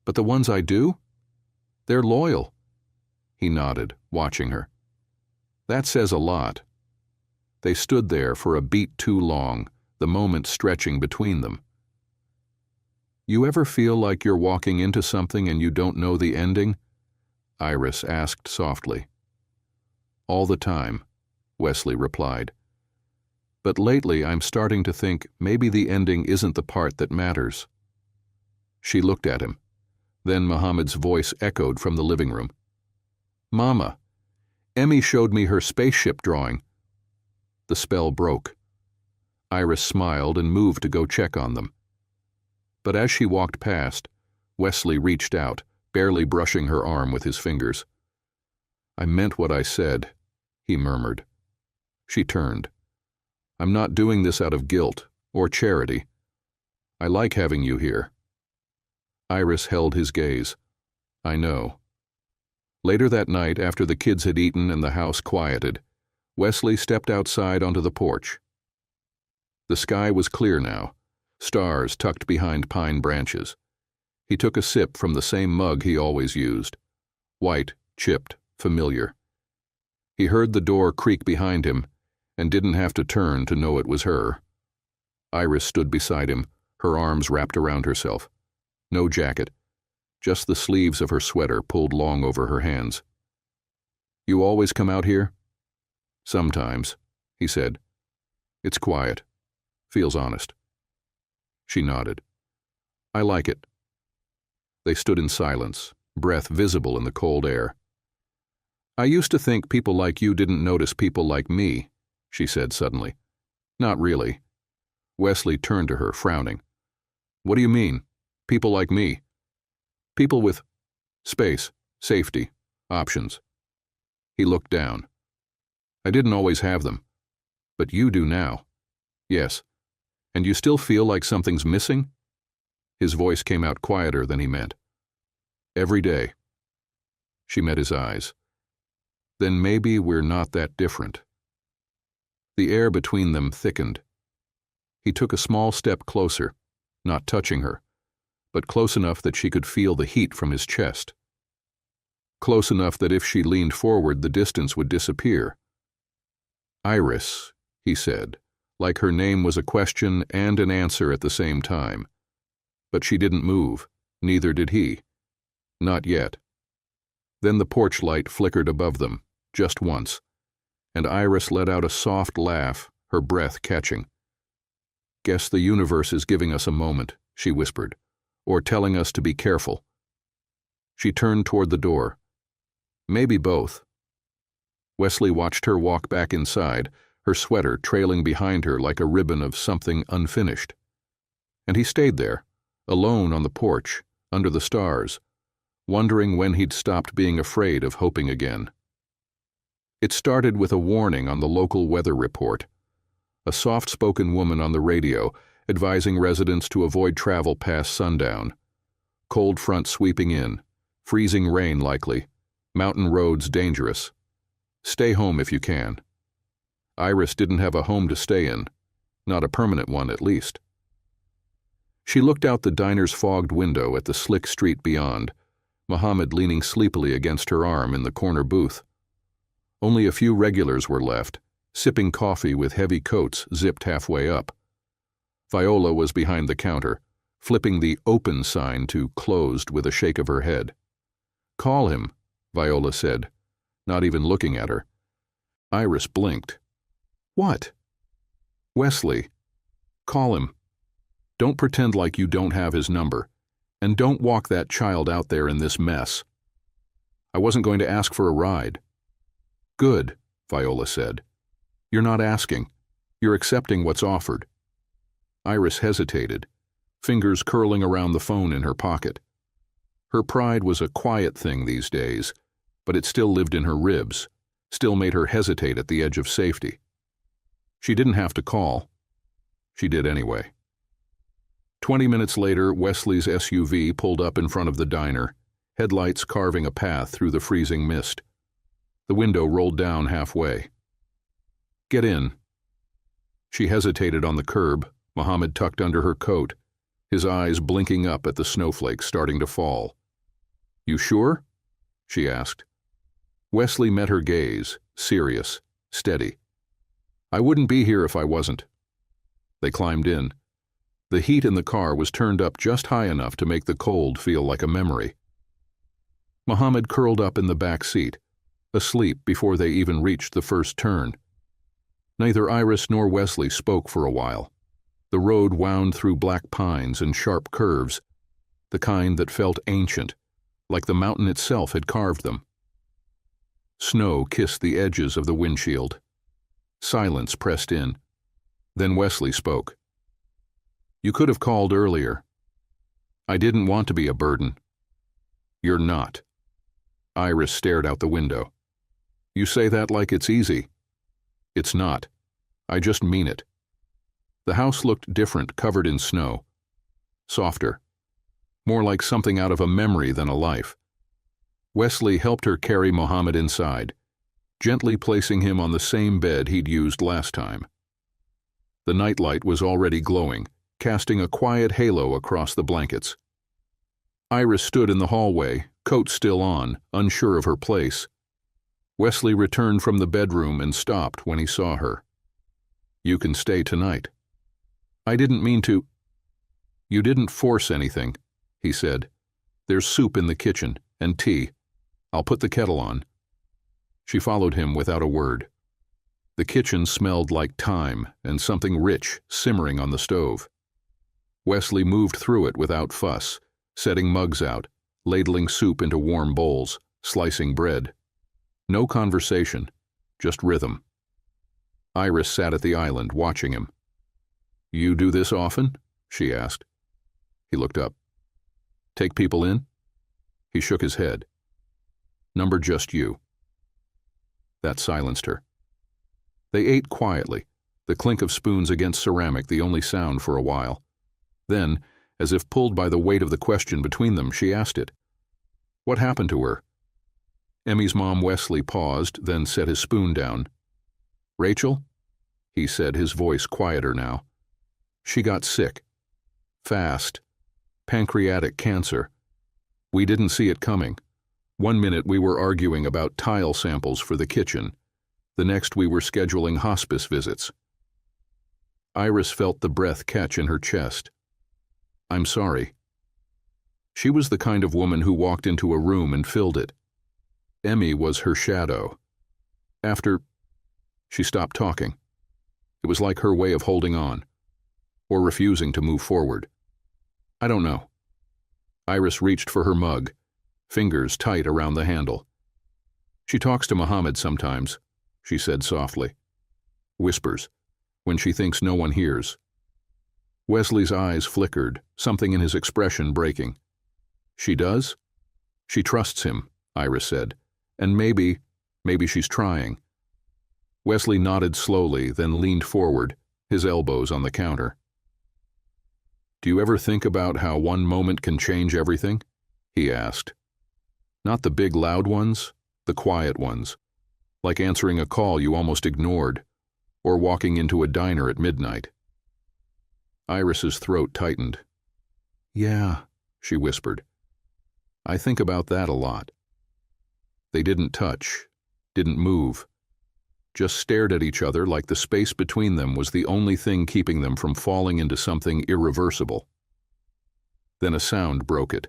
But the ones I do? They're loyal." He nodded, watching her. "That says a lot." They stood there for a beat too long, the moment stretching between them. "You ever feel like you're walking into something and you don't know the ending?" Iris asked softly. "All the time," Wesley replied. "But lately I'm starting to think maybe the ending isn't the part that matters." She looked at him. Then Mohammed's voice echoed from the living room. "Mama, Emmy showed me her spaceship drawing." The spell broke. Iris smiled and moved to go check on them. But as she walked past, Wesley reached out, barely brushing her arm with his fingers. "I meant what I said," he murmured. She turned. "I'm not doing this out of guilt or charity. I like having you here." Iris held his gaze. "I know." Later that night, after the kids had eaten and the house quieted, Wesley stepped outside onto the porch. The sky was clear now, stars tucked behind pine branches. He took a sip from the same mug he always used. White, chipped, familiar. He heard the door creak behind him and didn't have to turn to know it was her. Iris stood beside him, her arms wrapped around herself. No jacket, just the sleeves of her sweater pulled long over her hands. "You always come out here?" "Sometimes," he said. "It's quiet. Feels honest." She nodded. "I like it." They stood in silence, breath visible in the cold air. I used to think people like you didn't notice people like me, she said suddenly. Not really. Wesley turned to her, frowning. What do you mean? People like me? People with space, safety, options. He looked down. I didn't always have them. But you do now. Yes. And you still feel like something's missing? His voice came out quieter than he meant. Every day. She met his eyes. Then maybe we're not that different. The air between them thickened. He took a small step closer, not touching her, but close enough that she could feel the heat from his chest. Close enough that if she leaned forward, the distance would disappear. Iris, he said, like her name was a question and an answer at the same time. But she didn't move, neither did he. Not yet. Then the porch light flickered above them, just once, and Iris let out a soft laugh, her breath catching. Guess the universe is giving us a moment, she whispered, or telling us to be careful. She turned toward the door. Maybe both. Wesley watched her walk back inside, her sweater trailing behind her like a ribbon of something unfinished. And he stayed there, alone on the porch, under the stars, wondering when he'd stopped being afraid of hoping again. It started with a warning on the local weather report. A soft-spoken woman on the radio advising residents to avoid travel past sundown. Cold front sweeping in, freezing rain likely, mountain roads dangerous. Stay home if you can. Iris didn't have a home to stay in, not a permanent one at least. She looked out the diner's fogged window at the slick street beyond, Mohammed leaning sleepily against her arm in the corner booth. Only a few regulars were left, sipping coffee with heavy coats zipped halfway up. Viola was behind the counter, flipping the open sign to closed with a shake of her head. Call him, Viola said, not even looking at her. Iris blinked. What? Wesley. Call him. Don't pretend like you don't have his number, and don't walk that child out there in this mess. I wasn't going to ask for a ride. Good, Viola said. You're not asking. You're accepting what's offered. Iris hesitated, fingers curling around the phone in her pocket. Her pride was a quiet thing these days, but it still lived in her ribs, still made her hesitate at the edge of safety. She didn't have to call. She did anyway. 20 minutes later, Wesley's SUV pulled up in front of the diner, headlights carving a path through the freezing mist. The window rolled down halfway. Get in. She hesitated on the curb, Mohammed tucked under her coat, his eyes blinking up at the snowflakes starting to fall. You sure? She asked. Wesley met her gaze, serious, steady. I wouldn't be here if I wasn't. They climbed in. The heat in the car was turned up just high enough to make the cold feel like a memory. Mohammed curled up in the back seat, asleep before they even reached the first turn. Neither Iris nor Wesley spoke for a while. The road wound through black pines and sharp curves, the kind that felt ancient, like the mountain itself had carved them. Snow kissed the edges of the windshield. Silence pressed in. Then Wesley spoke. You could have called earlier. I didn't want to be a burden. You're not. Iris stared out the window. You say that like it's easy. It's not. I just mean it. The house looked different, covered in snow. Softer. More like something out of a memory than a life. Wesley helped her carry Mohammed inside, gently placing him on the same bed he'd used last time. The nightlight was already glowing, casting a quiet halo across the blankets. Iris stood in the hallway, coat still on, unsure of her place. Wesley returned from the bedroom and stopped when he saw her. You can stay tonight. I didn't mean to. You didn't force anything, he said. There's soup in the kitchen, and tea. I'll put the kettle on. She followed him without a word. The kitchen smelled like thyme and something rich simmering on the stove. Wesley moved through it without fuss, setting mugs out, ladling soup into warm bowls, slicing bread. No conversation, just rhythm. Iris sat at the island, watching him. "You do this often?" she asked. He looked up. "Take people in?" He shook his head. "Number just you." That silenced her. They ate quietly, the clink of spoons against ceramic the only sound for a while. Then, as if pulled by the weight of the question between them, she asked it. "What happened to her?" Emmy's mom, Wesley, paused, then set his spoon down. "Rachel?" he said, his voice quieter now. "She got sick. Fast. Pancreatic cancer. We didn't see it coming. One minute we were arguing about tile samples for the kitchen. The next we were scheduling hospice visits." Iris felt the breath catch in her chest. "I'm sorry." She was the kind of woman who walked into a room and filled it. Emmy was her shadow. She stopped talking. It was like her way of holding on, or refusing to move forward. "I don't know." Iris reached for her mug, fingers tight around the handle. "She talks to Mohammed sometimes," she said softly. Whispers, when she thinks no one hears. Wesley's eyes flickered, something in his expression breaking. "She does?" "She trusts him," Iris said. "And maybe she's trying." Wesley nodded slowly, then leaned forward, his elbows on the counter. "Do you ever think about how one moment can change everything?" he asked. "Not the big loud ones, the quiet ones, like answering a call you almost ignored, or walking into a diner at midnight." Iris's throat tightened. "Yeah," she whispered. "I think about that a lot." They didn't touch, didn't move, just stared at each other like the space between them was the only thing keeping them from falling into something irreversible. Then a sound broke it.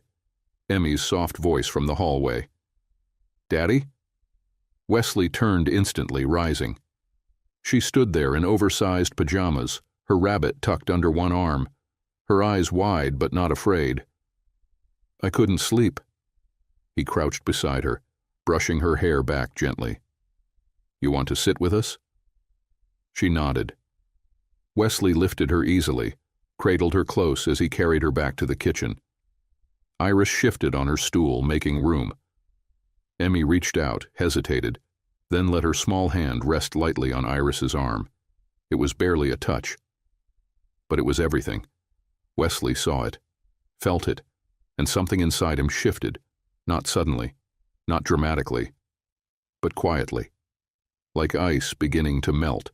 Emmy's soft voice from the hallway. "Daddy?" Wesley turned instantly, rising. She stood there in oversized pajamas, her rabbit tucked under one arm, her eyes wide but not afraid. "I couldn't sleep." He crouched beside her, brushing her hair back gently. "You want to sit with us?" She nodded. Wesley lifted her easily, cradled her close as he carried her back to the kitchen. Iris shifted on her stool, making room. Emmy reached out, hesitated, then let her small hand rest lightly on Iris's arm. It was barely a touch. But it was everything. Wesley saw it, felt it, and something inside him shifted, not suddenly, not dramatically, but quietly, like ice beginning to melt.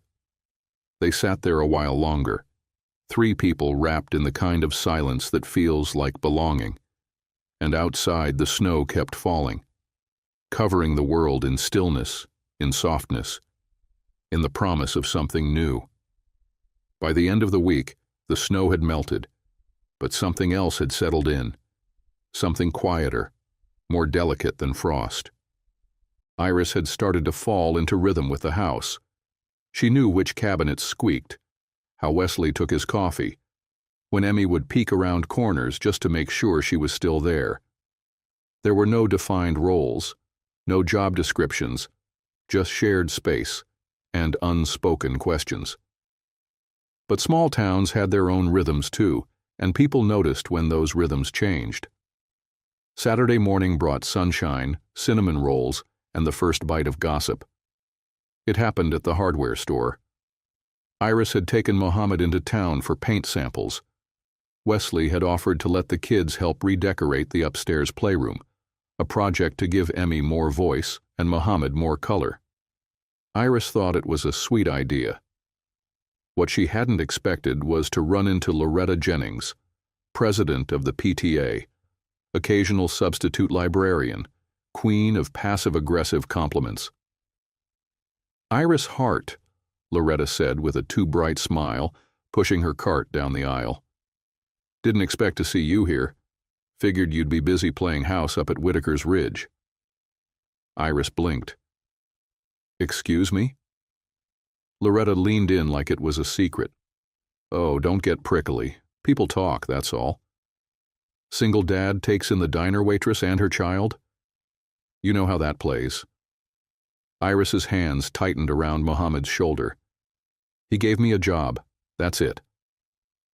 They sat there a while longer, three people wrapped in the kind of silence that feels like belonging, and outside the snow kept falling, covering the world in stillness, in softness, in the promise of something new. By the end of the week, the snow had melted, but something else had settled in, something quieter, more delicate than frost. Iris had started to fall into rhythm with the house. She knew which cabinets squeaked, how Wesley took his coffee, when Emmy would peek around corners just to make sure she was still there. There were no defined roles, no job descriptions, just shared space and unspoken questions. But small towns had their own rhythms too, and people noticed when those rhythms changed. Saturday morning brought sunshine, cinnamon rolls, and the first bite of gossip. It happened at the hardware store. Iris had taken Mohammed into town for paint samples. Wesley had offered to let the kids help redecorate the upstairs playroom, a project to give Emmy more voice and Mohammed more color. Iris thought it was a sweet idea. What she hadn't expected was to run into Loretta Jennings, president of the PTA, occasional substitute librarian, queen of passive-aggressive compliments. "Iris Hart," Loretta said with a too-bright smile, pushing her cart down the aisle. "Didn't expect to see you here. Figured you'd be busy playing house up at Whitaker's Ridge." Iris blinked. "Excuse me?" Loretta leaned in like it was a secret. "Oh, don't get prickly. People talk, that's all. Single dad takes in the diner waitress and her child? You know how that plays." Iris's hands tightened around Mohammed's shoulder. He gave me a job. That's it.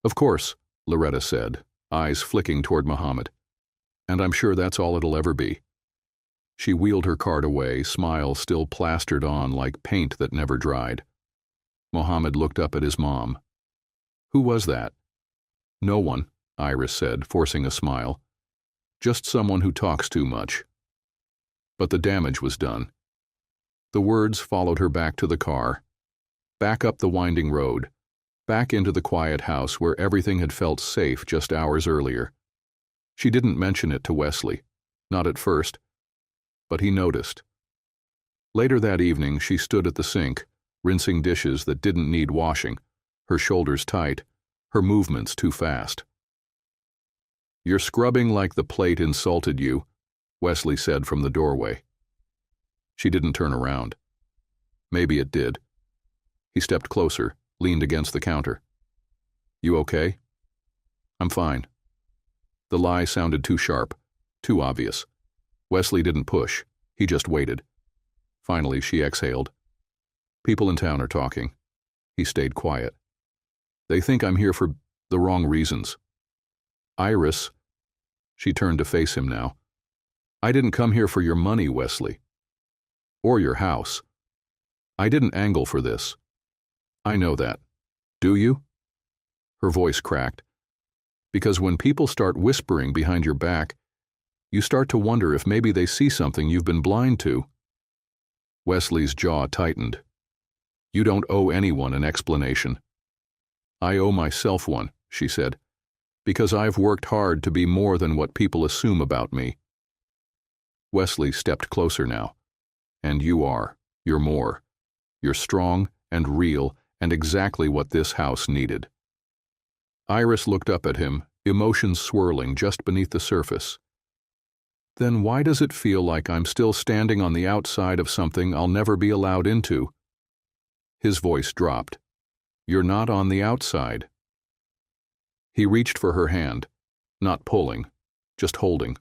Of course, Loretta said, eyes flicking toward Mohammed. And I'm sure that's all it'll ever be. She wheeled her card away, smile still plastered on like paint that never dried. Mohammed looked up at his mom. Who was that? No one, Iris said, forcing a smile. Just someone who talks too much. But the damage was done. The words followed her back to the car, back up the winding road, back into the quiet house where everything had felt safe just hours earlier. She didn't mention it to Wesley, not at first, but he noticed. Later that evening, she stood at the sink, rinsing dishes that didn't need washing, her shoulders tight, her movements too fast. You're scrubbing like the plate insulted you, Wesley said from the doorway. She didn't turn around. Maybe it did. He stepped closer, leaned against the counter. You okay? I'm fine. The lie sounded too sharp, too obvious. Wesley didn't push. He just waited. Finally, she exhaled. People in town are talking. He stayed quiet. They think I'm here for the wrong reasons. Iris, she turned to face him now. I didn't come here for your money, Wesley. Or your house. I didn't angle for this. I know that. Do you? Her voice cracked. Because when people start whispering behind your back, you start to wonder if maybe they see something you've been blind to. Wesley's jaw tightened. You don't owe anyone an explanation. I owe myself one, she said, because I've worked hard to be more than what people assume about me. Wesley stepped closer now. And you are. You're more. You're strong and real and exactly what this house needed. Iris looked up at him, emotions swirling just beneath the surface. Then why does it feel like I'm still standing on the outside of something I'll never be allowed into? His voice dropped. You're not on the outside. He reached for her hand, not pulling, just holding.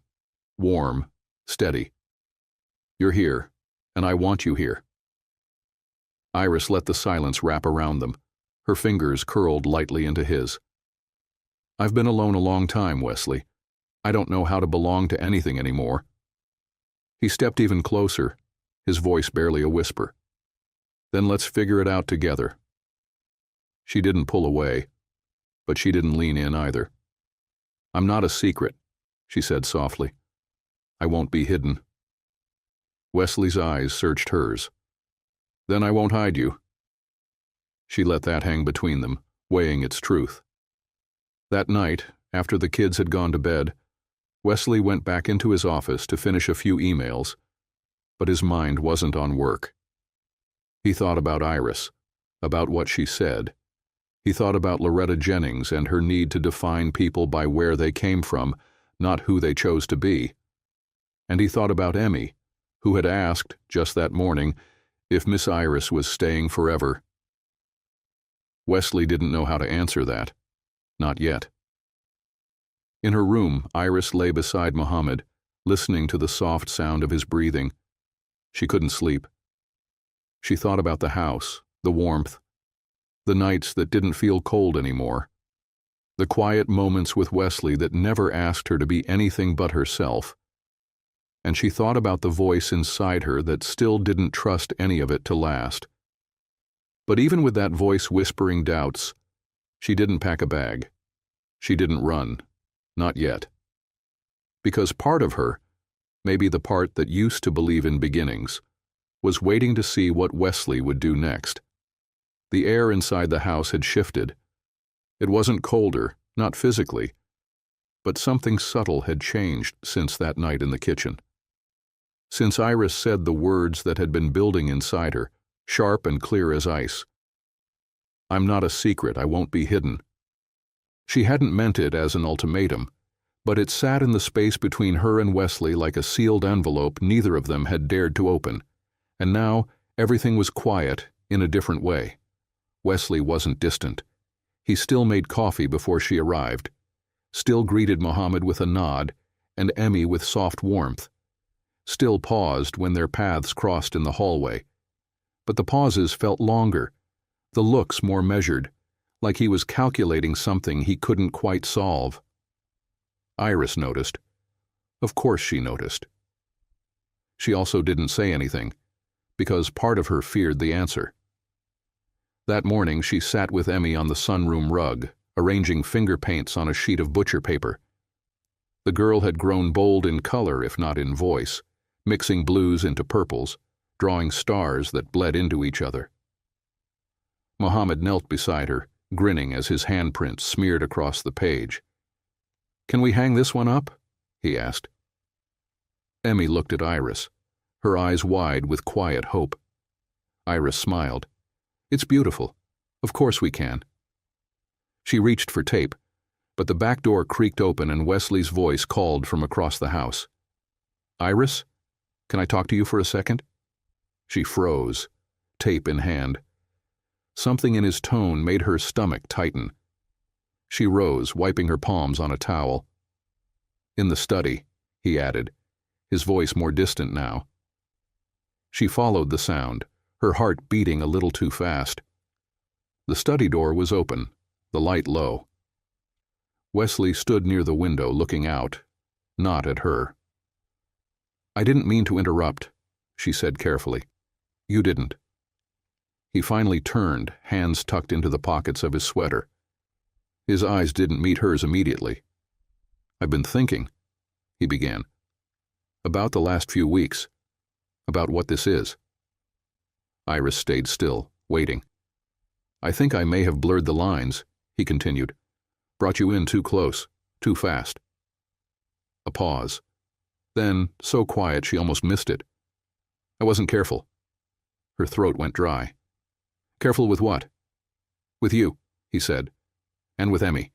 Warm, steady. You're here, and I want you here. Iris let the silence wrap around them, her fingers curled lightly into his. I've been alone a long time, Wesley. I don't know how to belong to anything anymore. He stepped even closer, his voice barely a whisper. Then let's figure it out together. She didn't pull away, but she didn't lean in either. I'm not a secret, she said softly. I won't be hidden. Wesley's eyes searched hers. Then I won't hide you. She let that hang between them, weighing its truth. That night, after the kids had gone to bed, Wesley went back into his office to finish a few emails, but his mind wasn't on work. He thought about Iris, about what she said. He thought about Loretta Jennings and her need to define people by where they came from, not who they chose to be. And he thought about Emmy, who had asked, just that morning, if Miss Iris was staying forever. Wesley didn't know how to answer that. Not yet. In her room, Iris lay beside Mohammed, listening to the soft sound of his breathing. She couldn't sleep. She thought about the house, the warmth, the nights that didn't feel cold anymore, the quiet moments with Wesley that never asked her to be anything but herself. And she thought about the voice inside her that still didn't trust any of it to last. But even with that voice whispering doubts, she didn't pack a bag. She didn't run. Not yet. Because part of her, maybe the part that used to believe in beginnings, was waiting to see what Wesley would do next. The air inside the house had shifted. It wasn't colder, not physically, but something subtle had changed since that night in the kitchen. Since Iris said the words that had been building inside her, sharp and clear as ice. I'm not a secret, I won't be hidden. She hadn't meant it as an ultimatum, but it sat in the space between her and Wesley like a sealed envelope neither of them had dared to open. And now, everything was quiet in a different way. Wesley wasn't distant. He still made coffee before she arrived, still greeted Mohammed with a nod, and Emmy with soft warmth, still paused when their paths crossed in the hallway, But the pauses felt longer, the looks more measured, like he was calculating something he couldn't quite solve. Iris noticed. Of course she noticed. She also didn't say anything, because part of her feared the answer. That morning she sat with Emmy on the sunroom rug, arranging finger paints on a sheet of butcher paper. The girl had grown bold in color if not in voice, mixing blues into purples, drawing stars that bled into each other. Mohammed knelt beside her, grinning as his handprint smeared across the page. "Can we hang this one up?" he asked. Emmy looked at Iris, her eyes wide with quiet hope. Iris smiled. "It's beautiful. Of course we can." She reached for tape, but the back door creaked open and Wesley's voice called from across the house. "Iris, can I talk to you for a second?" She froze, tape in hand. Something in his tone made her stomach tighten. She rose, wiping her palms on a towel. "In the study," he added, his voice more distant now. She followed the sound, her heart beating a little too fast. The study door was open, the light low. Wesley stood near the window looking out, not at her. "I didn't mean to interrupt," she said carefully. "You didn't." He finally turned, hands tucked into the pockets of his sweater. His eyes didn't meet hers immediately. "I've been thinking," he began, "about the last few weeks, about what this is." Iris stayed still, waiting. "I think I may have blurred the lines," he continued. "Brought you in too close, too fast." A pause. Then, so quiet she almost missed it. "I wasn't careful." Her throat went dry. "Careful with what?" "With you," he said, "and with Emmy."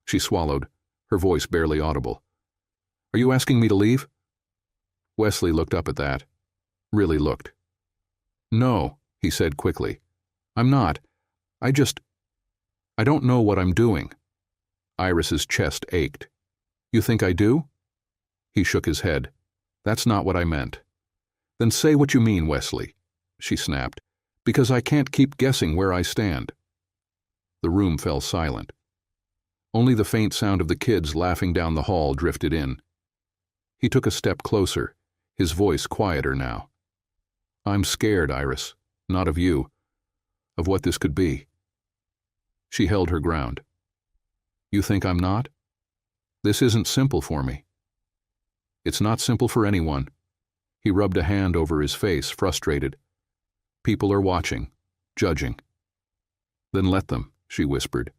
She swallowed, her voice barely audible. "Are you asking me to leave?" Wesley looked up at that. Really looked. "No," he said quickly. "I'm not. I don't know what I'm doing." Iris's chest ached. "You think I do?" He shook his head. "That's not what I meant." "Then say what you mean, Wesley," she snapped, "because I can't keep guessing where I stand." The room fell silent. Only the faint sound of the kids laughing down the hall drifted in. He took a step closer, his voice quieter now. "I'm scared, Iris, not of you, of what this could be." She held her ground. "You think I'm not? This isn't simple for me." "It's not simple for anyone." He rubbed a hand over his face, frustrated. "People are watching, judging." "Then let them," she whispered.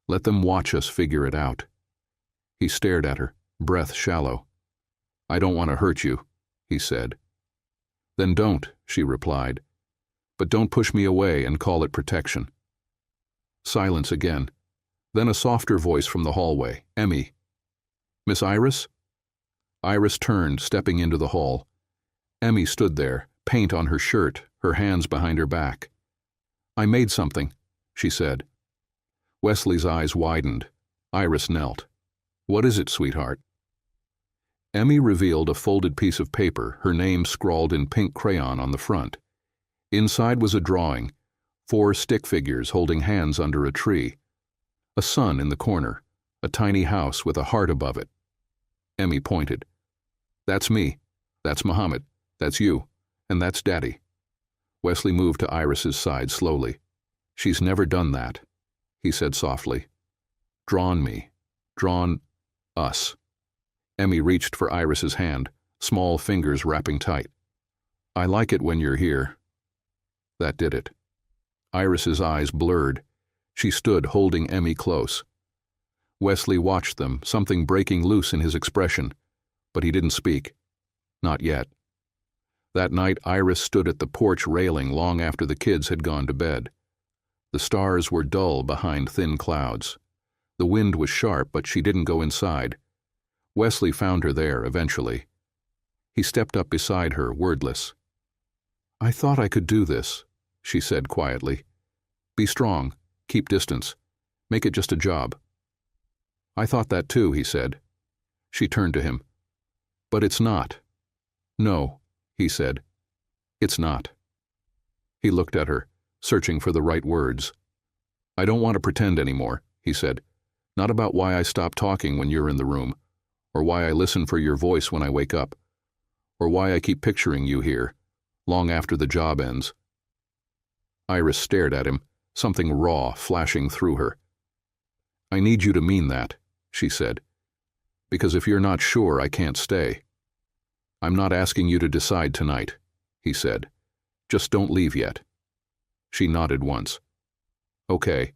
"Let them watch us figure it out." He stared at her, breath shallow. "I don't want to hurt you," he said. "Then don't," she replied. "But don't push me away and call it protection." Silence again. Then a softer voice from the hallway. "Emmy." "Miss Iris?" Iris turned, stepping into the hall. Emmy stood there, paint on her shirt, her hands behind her back. "I made something," she said. Wesley's eyes widened. Iris knelt. "What is it, sweetheart?" Emmy revealed a folded piece of paper, her name scrawled in pink crayon on the front. Inside was a drawing, 4 stick figures holding hands under a tree. A sun in the corner, a tiny house with a heart above it. Emmy pointed. "That's me. That's Mohammed. That's you. And that's Daddy." Wesley moved to Iris's side slowly. "She's never done that," he said softly. "Drawn me. Drawn us." Emmy reached for Iris's hand, small fingers wrapping tight. "I like it when you're here." That did it. Iris's eyes blurred. She stood holding Emmy close. Wesley watched them, something breaking loose in his expression, but he didn't speak. Not yet. That night Iris stood at the porch railing long after the kids had gone to bed. The stars were dull behind thin clouds. The wind was sharp, but she didn't go inside. Wesley found her there eventually. He stepped up beside her, wordless. "I thought I could do this," she said quietly. "Be strong, keep distance, make it just a job." "I thought that too," he said. She turned to him. "But it's not." "No," he said. "It's not." He looked at her, searching for the right words. "I don't want to pretend anymore," he said. "Not about why I stop talking when you're in the room, or why I listen for your voice when I wake up, or why I keep picturing you here, long after the job ends." Iris stared at him, something raw flashing through her. "I need you to mean that," she said. "Because if you're not sure, I can't stay." "I'm not asking you to decide tonight," he said. "Just don't leave yet." She nodded once. "Okay."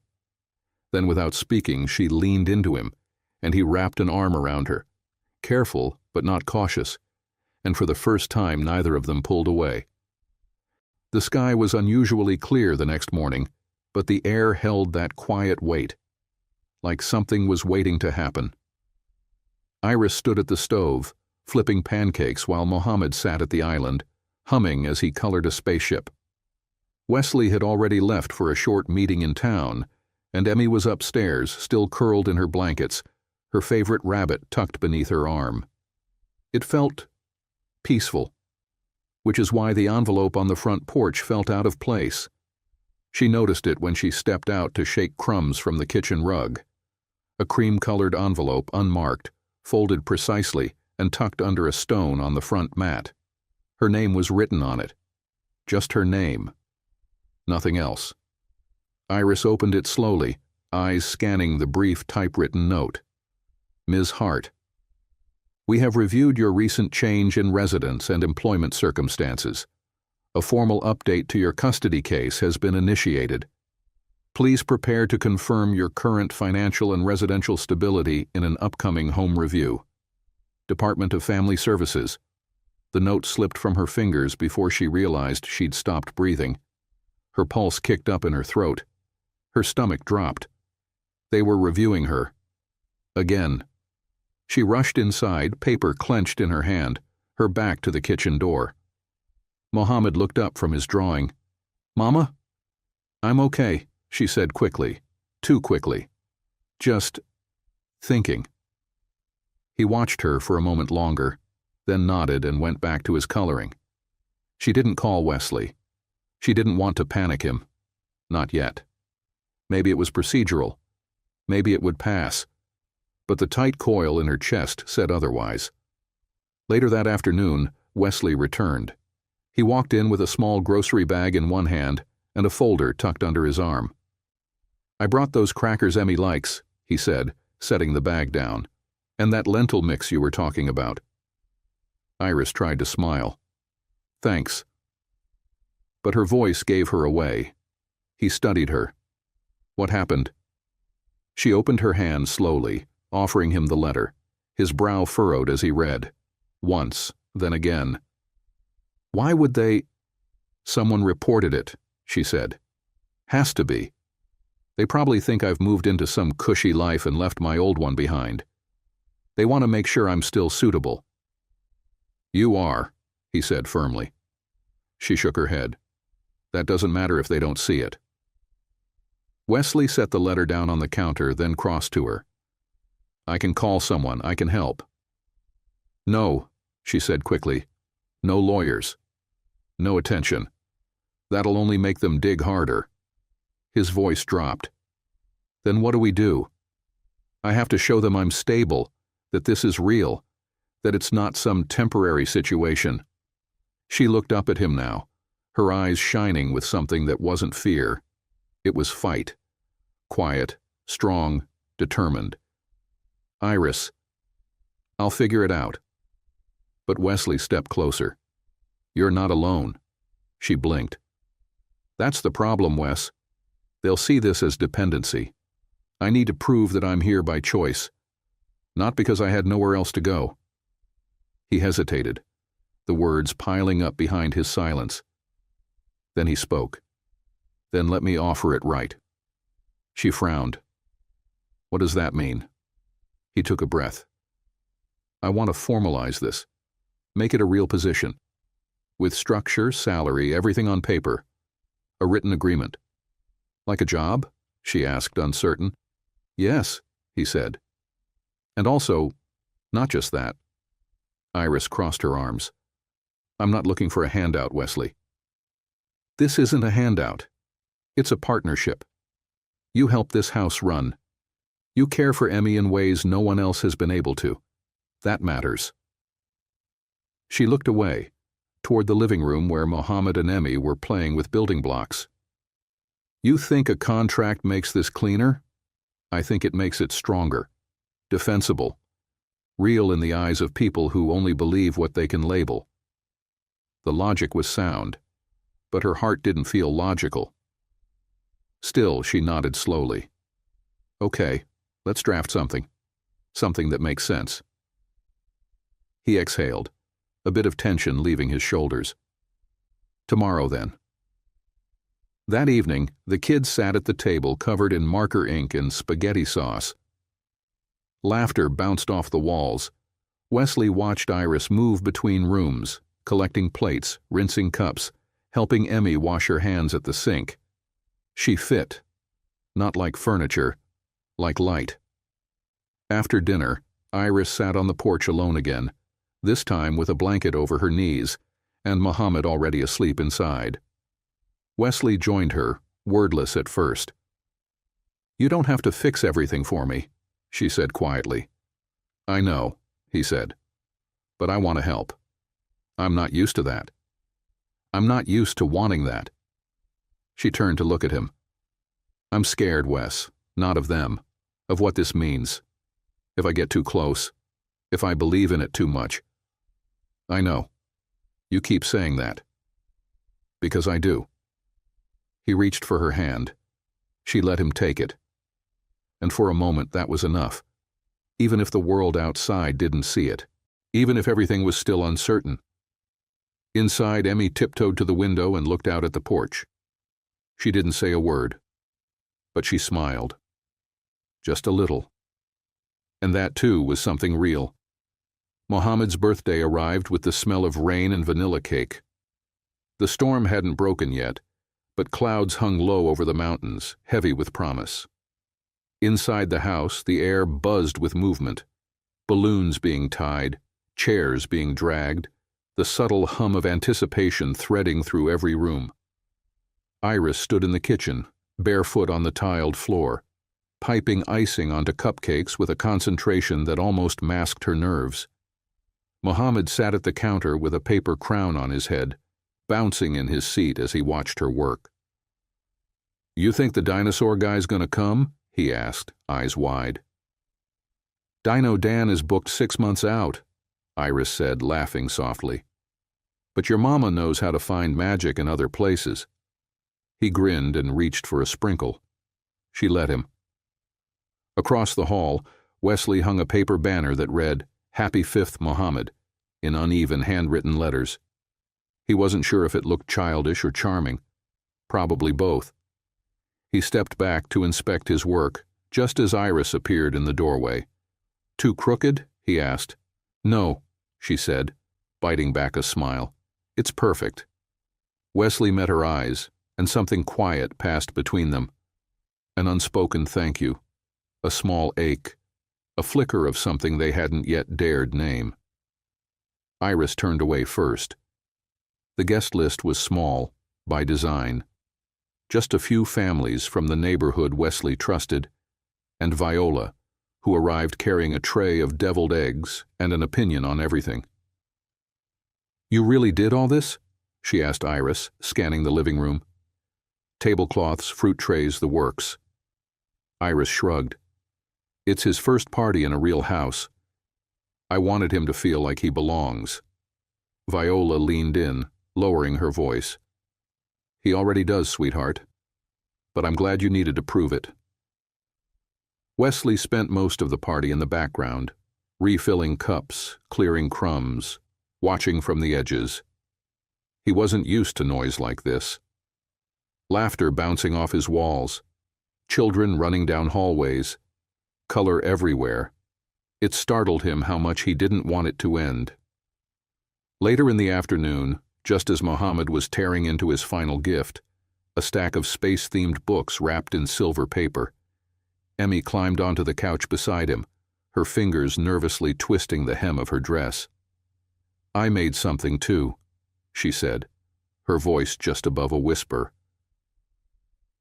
Then without speaking, she leaned into him, and he wrapped an arm around her. Careful, but not cautious, and for the first time neither of them pulled away. The sky was unusually clear the next morning, but the air held that quiet weight, like something was waiting to happen. Iris stood at the stove, flipping pancakes while Mohammed sat at the island, humming as he colored a spaceship. Wesley had already left for a short meeting in town, and Emmy was upstairs, still curled in her blankets, her favorite rabbit tucked beneath her arm. It felt peaceful, which is why the envelope on the front porch felt out of place. She noticed it when she stepped out to shake crumbs from the kitchen rug. A cream-colored envelope, unmarked, folded precisely, and tucked under a stone on the front mat. Her name was written on it. Just her name. Nothing else. Iris opened it slowly, eyes scanning the brief typewritten note. Ms. Hart, we have reviewed your recent change in residence and employment circumstances. A formal update to your custody case has been initiated. Please prepare to confirm your current financial and residential stability in an upcoming home review. Department of Family Services. The note slipped from her fingers before she realized she'd stopped breathing. Her pulse kicked up in her throat. Her stomach dropped. They were reviewing her. Again. She rushed inside, paper clenched in her hand, her back to the kitchen door. Mohammed looked up from his drawing. "Mama?" "I'm okay," she said quickly, too quickly. "Just thinking." He watched her for a moment longer, then nodded and went back to his coloring. She didn't call Wesley. She didn't want to panic him. Not yet. Maybe it was procedural. Maybe it would pass. But the tight coil in her chest said otherwise. Later that afternoon, Wesley returned. He walked in with a small grocery bag in one hand and a folder tucked under his arm. "I brought those crackers Emmy likes," he said, setting the bag down. "And that lentil mix you were talking about." Iris tried to smile. "Thanks." But her voice gave her away. He studied her. "What happened?" She opened her hand slowly, offering him the letter, his brow furrowed as he read. Once, then again. "Why would they—" "Someone reported it," she said. "Has to be. They probably think I've moved into some cushy life and left my old one behind. They want to make sure I'm still suitable." "You are," he said firmly. She shook her head. "That doesn't matter if they don't see it." Wesley set the letter down on the counter, then crossed to her. "I can call someone. I can help." "No," she said quickly. "No lawyers. No attention. That'll only make them dig harder." His voice dropped. "Then what do we do? I have to show them I'm stable, that this is real, that it's not some temporary situation." She looked up at him now, her eyes shining with something that wasn't fear. It was fight. Quiet, strong, determined. "Iris, I'll figure it out." But Wesley stepped closer. "You're not alone." She blinked. "That's the problem, Wes. They'll see this as dependency. I need to prove that I'm here by choice, not because I had nowhere else to go." He hesitated, the words piling up behind his silence. Then he spoke. "Then let me offer it right." She frowned. "What does that mean?" He took a breath. "I want to formalize this. Make it a real position. With structure, salary, everything on paper. A written agreement." "Like a job?" she asked, uncertain. "Yes," he said. "And also, not just that." Iris crossed her arms. "I'm not looking for a handout, Wesley. This isn't a handout. It's a partnership. You help this house run. You care for Emmy in ways no one else has been able to. That matters. She looked away, toward the living room where Mohammed and Emmy were playing with building blocks. You think a contract makes this cleaner? I think it makes it stronger, defensible, real in the eyes of people who only believe what they can label. The logic was sound, but her heart didn't feel logical. Still, she nodded slowly. Okay, let's draft something. Something that makes sense. He exhaled, a bit of tension leaving his shoulders. Tomorrow, then. That evening, the kids sat at the table covered in marker ink and spaghetti sauce. Laughter bounced off the walls. Wesley watched Iris move between rooms, collecting plates, rinsing cups, helping Emmy wash her hands at the sink. She fit, not like furniture, like light. After dinner, Iris sat on the porch alone again, this time with a blanket over her knees, and Mohammed already asleep inside. Wesley joined her, wordless at first. You don't have to fix everything for me, she said quietly. I know, he said, but I want to help. I'm not used to that. I'm not used to wanting that. She turned to look at him. I'm scared, Wes, not of them, of what this means. If I get too close, if I believe in it too much. I know. You keep saying that. Because I do. He reached for her hand. She let him take it. And for a moment that was enough. Even if the world outside didn't see it. Even if everything was still uncertain. Inside, Emmy tiptoed to the window and looked out at the porch. She didn't say a word. But she smiled. Just a little. And that, too, was something real. Mohammed's birthday arrived with the smell of rain and vanilla cake. The storm hadn't broken yet, but clouds hung low over the mountains, heavy with promise. Inside the house, the air buzzed with movement. Balloons being tied, chairs being dragged, the subtle hum of anticipation threading through every room. Iris stood in the kitchen, barefoot on the tiled floor, piping icing onto cupcakes with a concentration that almost masked her nerves. Mohammed sat at the counter with a paper crown on his head, bouncing in his seat as he watched her work. You think the dinosaur guy's gonna come? He asked, eyes wide. Dino Dan is booked 6 months out, Iris said, laughing softly. But your mama knows how to find magic in other places. He grinned and reached for a sprinkle. She let him. Across the hall, Wesley hung a paper banner that read, Happy 5th Mohammed, in uneven handwritten letters. He wasn't sure if it looked childish or charming. Probably both. He stepped back to inspect his work, just as Iris appeared in the doorway. Too crooked? He asked. No, she said, biting back a smile. It's perfect. Wesley met her eyes, and something quiet passed between them. An unspoken thank you, a small ache, a flicker of something they hadn't yet dared name. Iris turned away first. The guest list was small, by design. Just a few families from the neighborhood Wesley trusted, and Viola, who arrived carrying a tray of deviled eggs and an opinion on everything. You really did all this? She asked Iris, scanning the living room. Tablecloths, fruit trays, the works. Iris shrugged. It's his first party in a real house. I wanted him to feel like he belongs. Viola leaned in, lowering her voice. He already does, sweetheart. But I'm glad you needed to prove it. Wesley spent most of the party in the background, refilling cups, clearing crumbs, watching from the edges. He wasn't used to noise like this. Laughter bouncing off his walls, children running down hallways, color everywhere. It startled him how much he didn't want it to end. Later in the afternoon, just as Mohammed was tearing into his final gift, a stack of space-themed books wrapped in silver paper, Emmy climbed onto the couch beside him, her fingers nervously twisting the hem of her dress. I made something too, she said, her voice just above a whisper.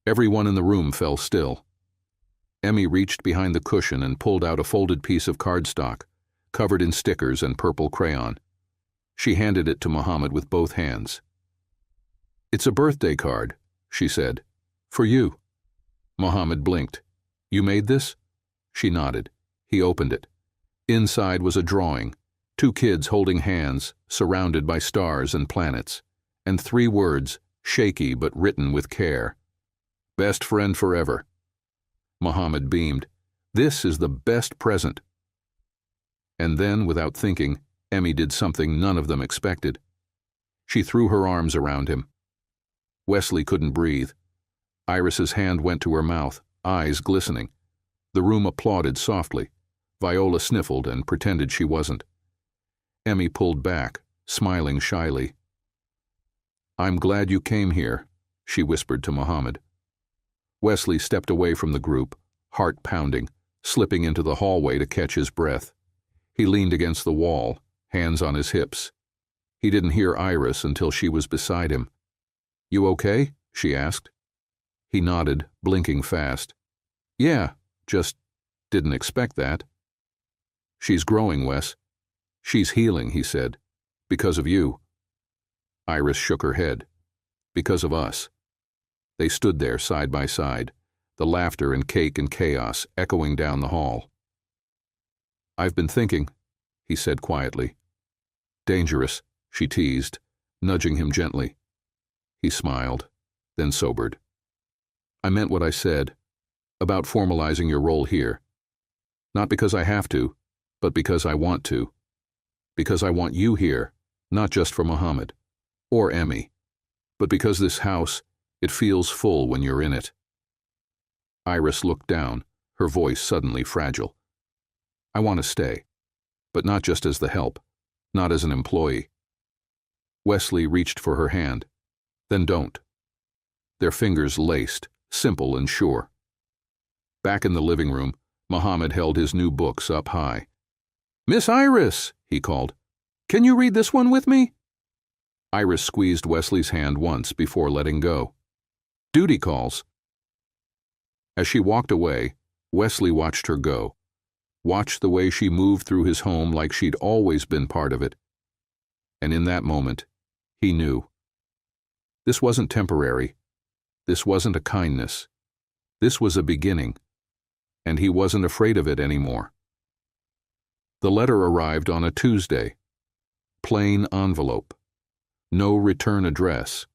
Everyone in the room fell still. Emmy reached behind the cushion and pulled out a folded piece of cardstock, covered in stickers and purple crayon. She handed it to Mohammed with both hands. "It's a birthday card," she said. "For you." Mohammed blinked. "You made this?" She nodded. He opened it. Inside was a drawing, 2 kids holding hands, surrounded by stars and planets, and 3 words, shaky but written with care. "Best friend forever." Mohammed beamed. "This is the best present." And then, without thinking, Emmy did something none of them expected. She threw her arms around him. Wesley couldn't breathe. Iris's hand went to her mouth, eyes glistening. The room applauded softly. Viola sniffled and pretended she wasn't. Emmy pulled back, smiling shyly. "I'm glad you came here," she whispered to Mohammed. Wesley stepped away from the group, heart pounding, slipping into the hallway to catch his breath. He leaned against the wall, hands on his hips. He didn't hear Iris until she was beside him. "You okay?" she asked. He nodded, blinking fast. "Yeah, just didn't expect that." "She's growing, Wes. She's healing," he said. "Because of you." Iris shook her head. "Because of us." They stood there side by side, the laughter and cake and chaos echoing down the hall. "I've been thinking," he said quietly. "Dangerous," she teased, nudging him gently. He smiled, then sobered. "I meant what I said, about formalizing your role here. Not because I have to, but because I want to. Because I want you here, not just for Mohammed, or Emmy, but because this house, it feels full when you're in it." Iris looked down, her voice suddenly fragile. "I want to stay, but not just as the help, not as an employee." Wesley reached for her hand. "Then don't." Their fingers laced, simple and sure. Back in the living room, Mohammed held his new books up high. "Miss Iris," he called. "Can you read this one with me?" Iris squeezed Wesley's hand once before letting go. "Duty calls." As she walked away, Wesley watched her go, watched the way she moved through his home like she'd always been part of it. And in that moment, he knew. This wasn't temporary. This wasn't a kindness. This was a beginning, and he wasn't afraid of it anymore. The letter arrived on a Tuesday. Plain envelope. No return address.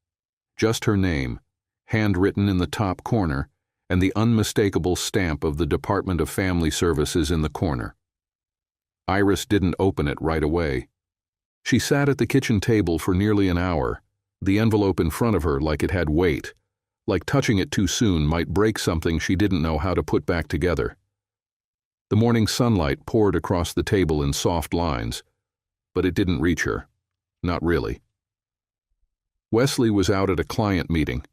Just her name, handwritten in the top corner, and the unmistakable stamp of the Department of Family Services in the corner. Iris didn't open it right away. She sat at the kitchen table for nearly an hour, the envelope in front of her like it had weight, like touching it too soon might break something she didn't know how to put back together. The morning sunlight poured across the table in soft lines, but it didn't reach her. Not really. Wesley was out at a client meeting.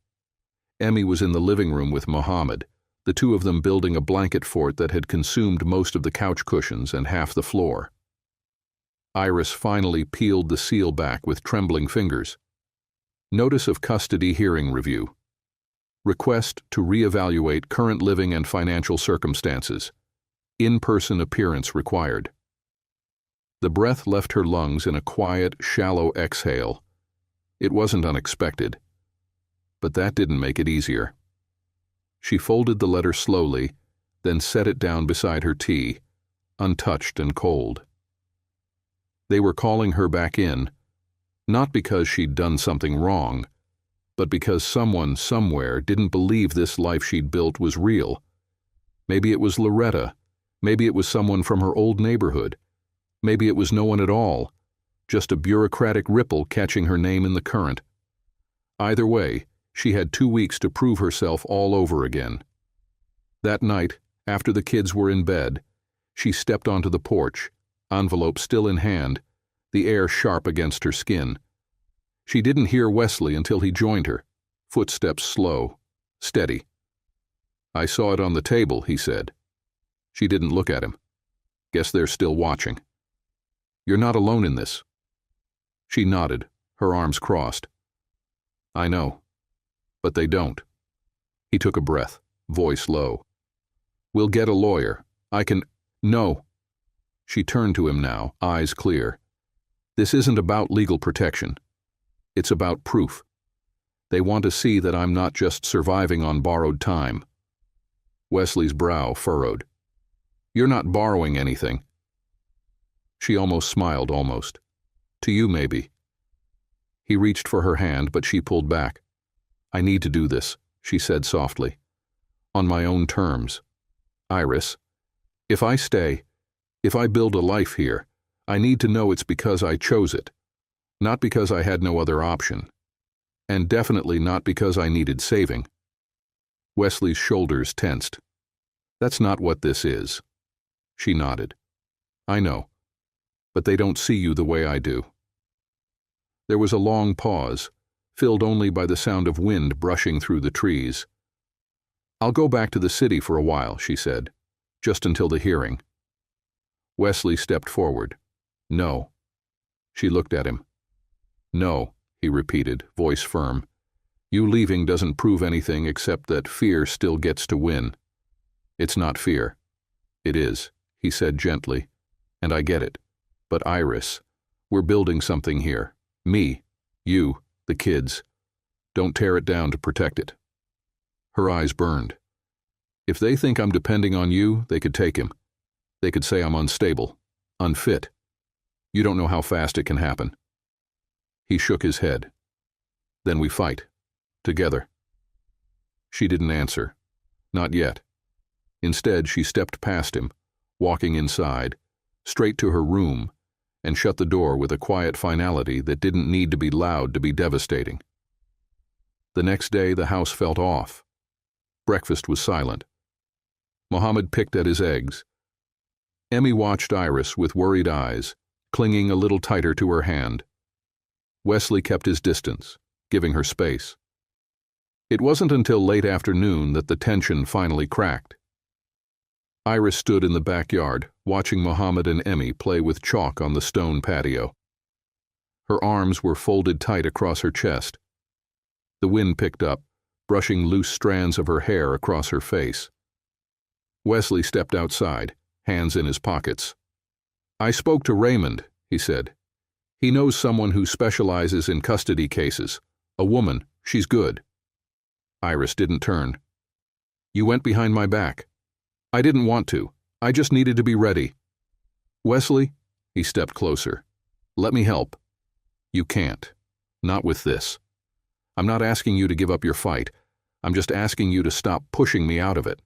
Emmy was in the living room with Mohammed, the 2 of them building a blanket fort that had consumed most of the couch cushions and half the floor. Iris finally peeled the seal back with trembling fingers. Notice of custody hearing review. Request to reevaluate current living and financial circumstances. In-person appearance required. The breath left her lungs in a quiet, shallow exhale. It wasn't unexpected, but that didn't make it easier. She folded the letter slowly, then set it down beside her tea, untouched and cold. They were calling her back in, not because she'd done something wrong, but because someone somewhere didn't believe this life she'd built was real. Maybe it was Loretta, maybe it was someone from her old neighborhood, maybe it was no one at all, just a bureaucratic ripple catching her name in the current. Either way, she had 2 weeks to prove herself all over again. That night, after the kids were in bed, she stepped onto the porch, envelope still in hand, the air sharp against her skin. She didn't hear Wesley until he joined her, footsteps slow, steady. "I saw it on the table," he said. She didn't look at him. "Guess they're still watching." "You're not alone in this." She nodded, her arms crossed. I know. But they don't. He took a breath, voice low. We'll get a lawyer. I can... No. She turned to him now, eyes clear. This isn't about legal protection. It's about proof. They want to see that I'm not just surviving on borrowed time. Wesley's brow furrowed. You're not borrowing anything. She almost smiled, almost. To you, maybe. He reached for her hand, but she pulled back. I need to do this, she said softly. On my own terms. Iris, if I stay, if I build a life here, I need to know it's because I chose it, not because I had no other option, and definitely not because I needed saving. Wesley's shoulders tensed. That's not what this is. She nodded. I know, but they don't see you the way I do. There was a long pause, filled only by the sound of wind brushing through the trees. I'll go back to the city for a while, she said, just until the hearing. Wesley stepped forward. No. She looked at him. No, he repeated, voice firm. You leaving doesn't prove anything except that fear still gets to win. It's not fear. It is, he said gently. And I get it. But Iris, we're building something here. Me, you, the kids. Don't tear it down to protect it. Her eyes burned. If they think I'm depending on you, they could take him. They could say I'm unstable, unfit. You don't know how fast it can happen. He shook his head. Then we fight. Together. She didn't answer. Not yet. Instead, she stepped past him, walking inside, straight to her room, and shut the door with a quiet finality that didn't need to be loud to be devastating. The next day, the house felt off. Breakfast was silent. Mohammed picked at his eggs. Emmy watched Iris with worried eyes, clinging a little tighter to her hand. Wesley kept his distance, giving her space. It wasn't until late afternoon that the tension finally cracked. Iris stood in the backyard, watching Mohammed and Emmy play with chalk on the stone patio. Her arms were folded tight across her chest. The wind picked up, brushing loose strands of her hair across her face. Wesley stepped outside, hands in his pockets. I spoke to Raymond, he said. He knows someone who specializes in custody cases. A woman, she's good. Iris didn't turn. You went behind my back. I didn't want to. I just needed to be ready. Wesley, he stepped closer. Let me help. You can't. Not with this. I'm not asking you to give up your fight. I'm just asking you to stop pushing me out of it.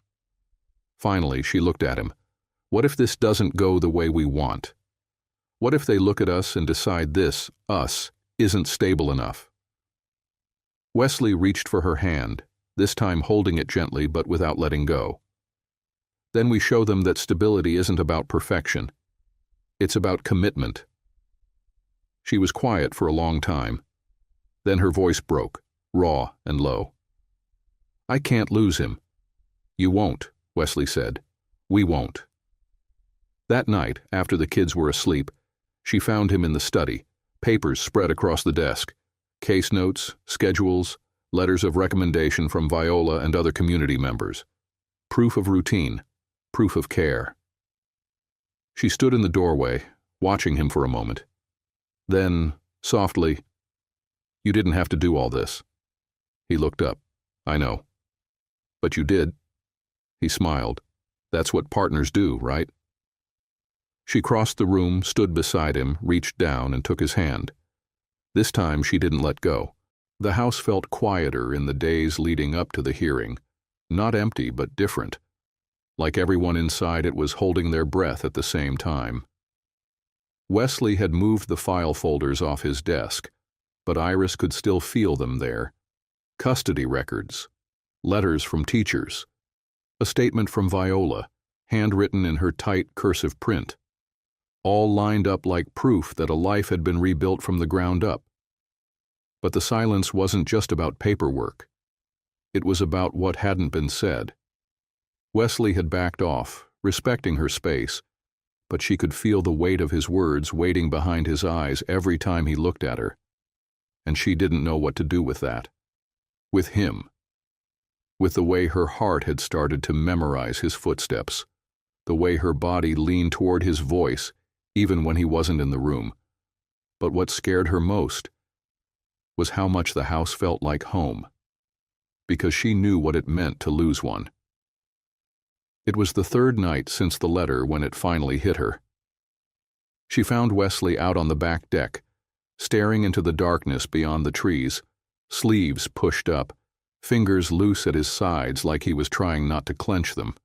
Finally, she looked at him. What if this doesn't go the way we want? What if they look at us and decide this, us, isn't stable enough? Wesley reached for her hand, this time holding it gently but without letting go. Then we show them that stability isn't about perfection. It's about commitment. She was quiet for a long time. Then her voice broke, raw and low. I can't lose him. You won't, Wesley said. We won't. That night, after the kids were asleep, she found him in the study, papers spread across the desk, case notes, schedules, letters of recommendation from Viola and other community members. Proof of routine, proof of care. She stood in the doorway, watching him for a moment. Then, softly, You didn't have to do all this. He looked up. I know. But you did. He smiled. That's what partners do, right? She crossed the room, stood beside him, reached down and took his hand. This time she didn't let go. The house felt quieter in the days leading up to the hearing. Not empty, but different. Like everyone inside it was holding their breath at the same time. Wesley had moved the file folders off his desk, but Iris could still feel them there. Custody records, letters from teachers, a statement from Viola, handwritten in her tight cursive print, all lined up like proof that a life had been rebuilt from the ground up. But the silence wasn't just about paperwork. It was about what hadn't been said. Wesley had backed off, respecting her space, but she could feel the weight of his words waiting behind his eyes every time he looked at her. And she didn't know what to do with that. With him. With the way her heart had started to memorize his footsteps. The way her body leaned toward his voice, even when he wasn't in the room. But what scared her most was how much the house felt like home, because she knew what it meant to lose one. It was the third night since the letter when it finally hit her. She found Wesley out on the back deck, staring into the darkness beyond the trees, sleeves pushed up, fingers loose at his sides like he was trying not to clench them.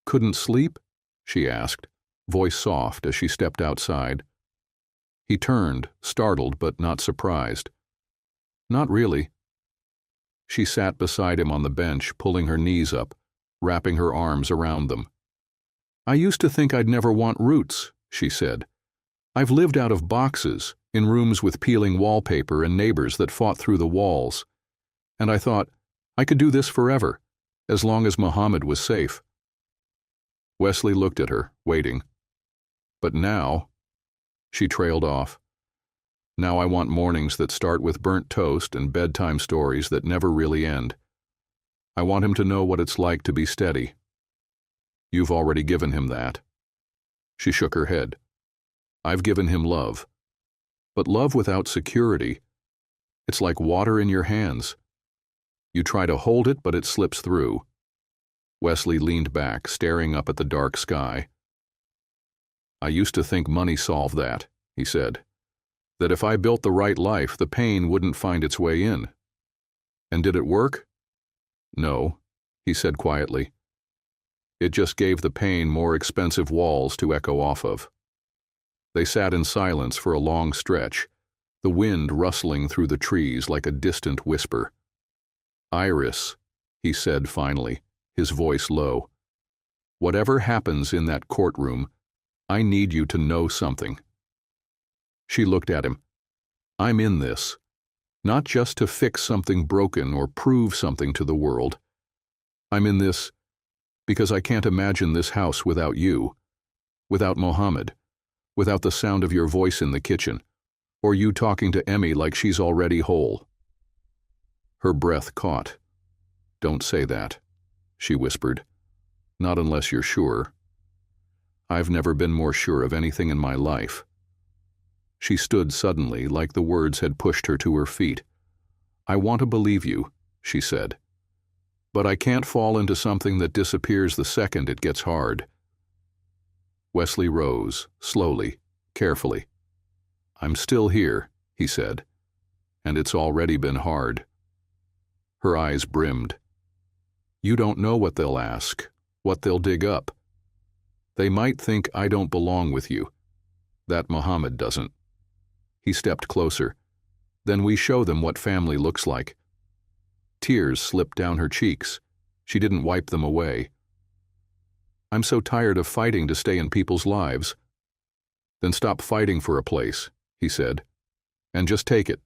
"Couldn't sleep?" she asked, voice soft as she stepped outside. He turned, startled but not surprised. "Not really." She sat beside him on the bench, pulling her knees up, wrapping her arms around them. "I used to think I'd never want roots," she said. "I've lived out of boxes, in rooms with peeling wallpaper and neighbors that fought through the walls. And I thought, I could do this forever, as long as Muhammad was safe." Wesley looked at her, waiting. "But now," she trailed off. "Now I want mornings that start with burnt toast and bedtime stories that never really end. I want him to know what it's like to be steady." "You've already given him that." She shook her head. "I've given him love. But love without security, it's like water in your hands. You try to hold it, but it slips through." Wesley leaned back, staring up at the dark sky. "I used to think money solved that," he said. "That if I built the right life, the pain wouldn't find its way in. And did it work?" "No," he said quietly. "It just gave the pain more expensive walls to echo off of." They sat in silence for a long stretch, the wind rustling through the trees like a distant whisper. "Iris," he said finally, his voice low, "whatever happens in that courtroom, I need you to know something." She looked at him. "I'm in this, not just to fix something broken or prove something to the world. I'm in this because I can't imagine this house without you, without Mohammed, without the sound of your voice in the kitchen, or you talking to Emmy like she's already whole." Her breath caught. "Don't say that," she whispered. "Not unless you're sure." "I've never been more sure of anything in my life." She stood suddenly, like the words had pushed her to her feet. "I want to believe you," she said. "But I can't fall into something that disappears the second it gets hard." Wesley rose, slowly, carefully. "I'm still here," he said, "and it's already been hard." Her eyes brimmed. "You don't know what they'll ask, what they'll dig up. They might think I don't belong with you. That Muhammad doesn't." He stepped closer. "Then we show them what family looks like." Tears slipped down her cheeks. She didn't wipe them away. "I'm so tired of fighting to stay in people's lives." "Then stop fighting for a place," he said, "and just take it."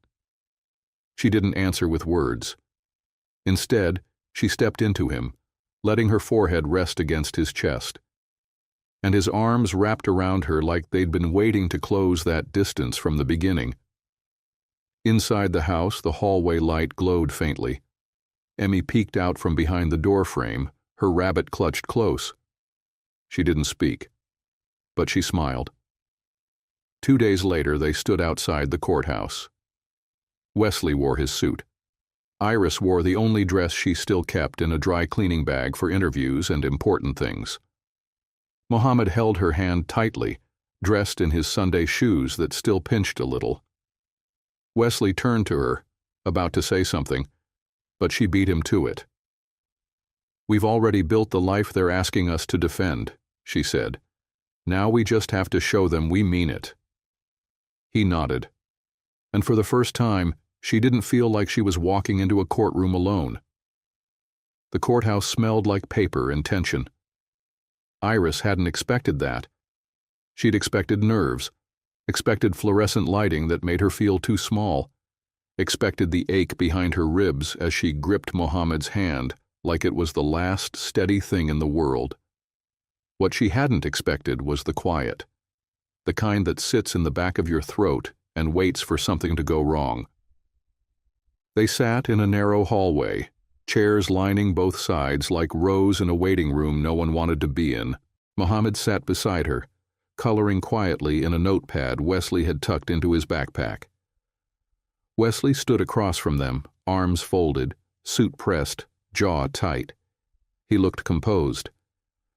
She didn't answer with words. Instead, she stepped into him, letting her forehead rest against his chest. And his arms wrapped around her like they'd been waiting to close that distance from the beginning. Inside the house, the hallway light glowed faintly. Emmy peeked out from behind the door frame, her rabbit clutched close. She didn't speak, but she smiled. 2 days later, they stood outside the courthouse. Wesley wore his suit. Iris wore the only dress she still kept in a dry cleaning bag for interviews and important things. Mohammed held her hand tightly, dressed in his Sunday shoes that still pinched a little. Wesley turned to her, about to say something, but she beat him to it. "We've already built the life they're asking us to defend," she said. "Now we just have to show them we mean it." He nodded, and for the first time, she didn't feel like she was walking into a courtroom alone. The courthouse smelled like paper and tension. Iris hadn't expected that. She'd expected nerves, expected fluorescent lighting that made her feel too small, expected the ache behind her ribs as she gripped Mohammed's hand like it was the last steady thing in the world. What she hadn't expected was the quiet, the kind that sits in the back of your throat and waits for something to go wrong. They sat in a narrow hallway, chairs lining both sides like rows in a waiting room no one wanted to be in. Mohammed sat beside her, coloring quietly in a notepad Wesley had tucked into his backpack. Wesley stood across from them, arms folded, suit pressed, jaw tight. He looked composed.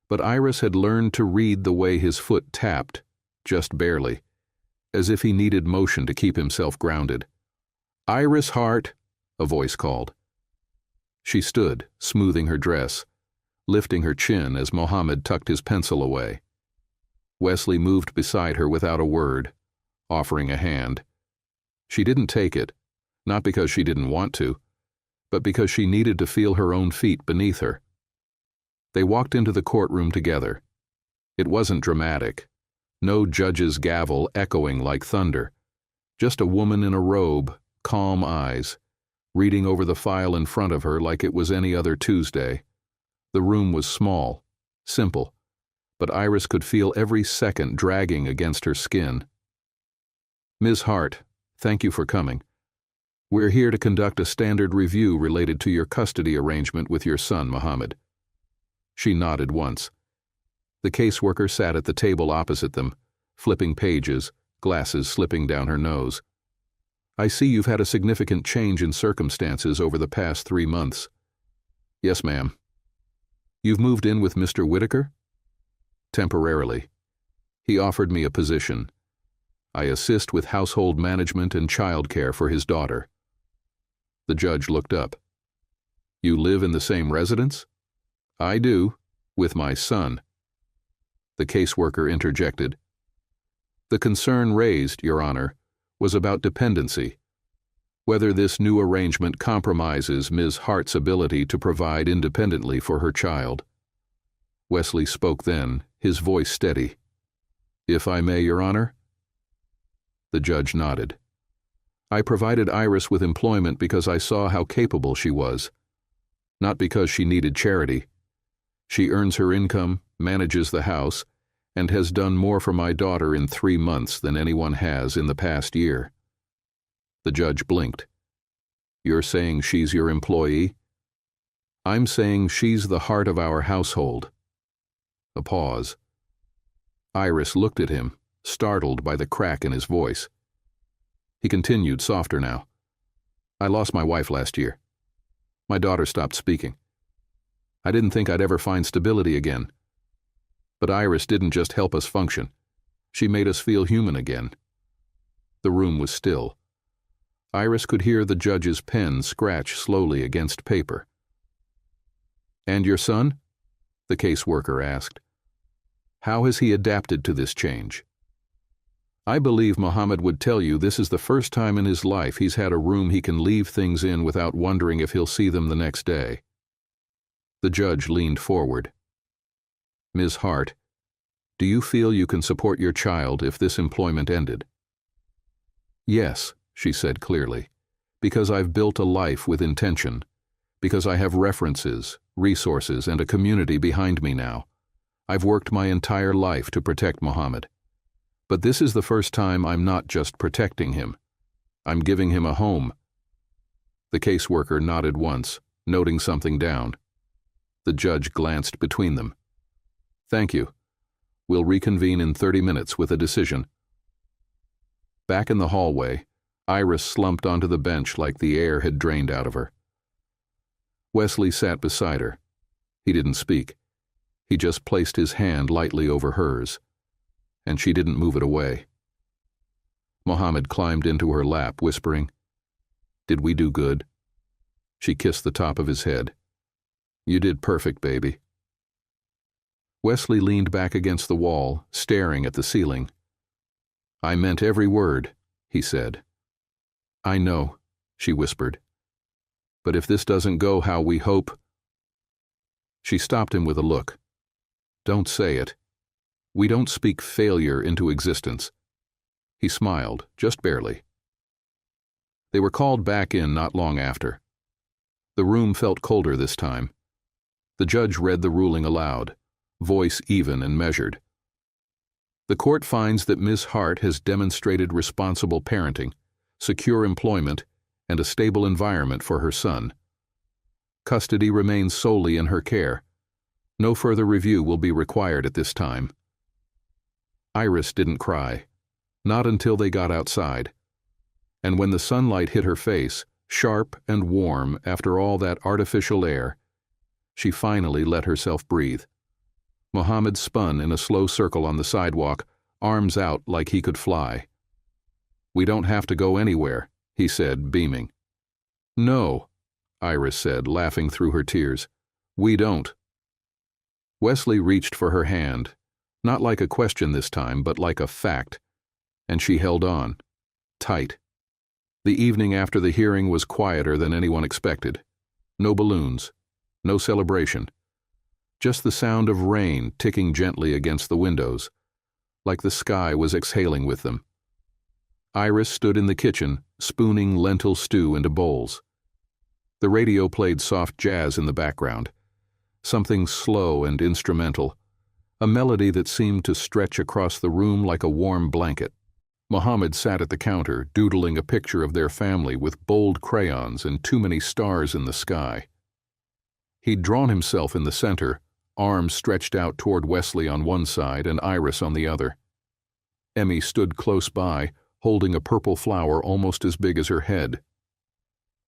But Iris had learned to read the way his foot tapped, just barely, as if he needed motion to keep himself grounded. "Iris Hart," a voice called. She stood, smoothing her dress, lifting her chin as Mohammed tucked his pencil away. Wesley moved beside her without a word, offering a hand. She didn't take it, not because she didn't want to, but because she needed to feel her own feet beneath her. They walked into the courtroom together. It wasn't dramatic. No judge's gavel echoing like thunder. Just a woman in a robe, calm eyes, reading over the file in front of her like it was any other Tuesday. The room was small, simple, but Iris could feel every second dragging against her skin. "Ms. Hart, thank you for coming. We're here to conduct a standard review related to your custody arrangement with your son, Mohammed." She nodded once. The caseworker sat at the table opposite them, flipping pages, glasses slipping down her nose. "I see you've had a significant change in circumstances over the past 3 months." "Yes, ma'am." "You've moved in with Mr. Whitaker?" "Temporarily. He offered me a position. I assist with household management and childcare for his daughter." The judge looked up. "You live in the same residence?" "I do, with my son." The caseworker interjected. "The concern raised, Your Honor, was about dependency, whether this new arrangement compromises Ms. Hart's ability to provide independently for her child." Wesley spoke then, his voice steady. "If I may, Your Honor?" The judge nodded. "I provided Iris with employment because I saw how capable she was, not because she needed charity. She earns her income, manages the house, and has done more for my daughter in 3 months than anyone has in the past year." The judge blinked. "You're saying she's your employee?" "I'm saying she's the heart of our household." A pause. Iris looked at him, startled by the crack in his voice. He continued, softer now. "I lost my wife last year. My daughter stopped speaking. I didn't think I'd ever find stability again. But Iris didn't just help us function. She made us feel human again." The room was still. Iris could hear the judge's pen scratch slowly against paper. "And your son?" the caseworker asked. "How has he adapted to this change?" "I believe Mohammed would tell you this is the first time in his life he's had a room he can leave things in without wondering if he'll see them the next day." The judge leaned forward. "Ms. Hart, do you feel you can support your child if this employment ended?" "Yes," she said clearly, "because I've built a life with intention, because I have references, resources, and a community behind me now. I've worked my entire life to protect Mohammed. But this is the first time I'm not just protecting him. I'm giving him a home." The caseworker nodded once, noting something down. The judge glanced between them. "Thank you. We'll reconvene in 30 minutes with a decision." Back in the hallway, Iris slumped onto the bench like the air had drained out of her. Wesley sat beside her. He didn't speak. He just placed his hand lightly over hers, and she didn't move it away. Mohammed climbed into her lap, whispering, "Did we do good?" She kissed the top of his head. "You did perfect, baby." Wesley leaned back against the wall, staring at the ceiling. "I meant every word," he said. "I know," she whispered. "But if this doesn't go how we hope—" She stopped him with a look. "Don't say it. We don't speak failure into existence." He smiled, just barely. They were called back in not long after. The room felt colder this time. The judge read the ruling aloud, voice even and measured. "The court finds that Ms. Hart has demonstrated responsible parenting, secure employment, and a stable environment for her son. Custody remains solely in her care. No further review will be required at this time. Iris didn't cry, not until they got outside. And when the sunlight hit her face, sharp and warm after all that artificial air, she finally let herself breathe. Mohammed spun in a slow circle on the sidewalk, arms out like he could fly. "We don't have to go anywhere," he said, beaming. "No," Iris said, laughing through her tears. "We don't." Wesley reached for her hand, not like a question this time, but like a fact, and she held on, tight. The evening after the hearing was quieter than anyone expected. No balloons, no celebration. Just the sound of rain ticking gently against the windows, like the sky was exhaling with them. Iris stood in the kitchen, spooning lentil stew into bowls. The radio played soft jazz in the background, something slow and instrumental, a melody that seemed to stretch across the room like a warm blanket. Mohammed sat at the counter, doodling a picture of their family with bold crayons and too many stars in the sky. He'd drawn himself in the center, arms stretched out toward Wesley on one side and Iris on the other. Emmy stood close by, holding a purple flower almost as big as her head.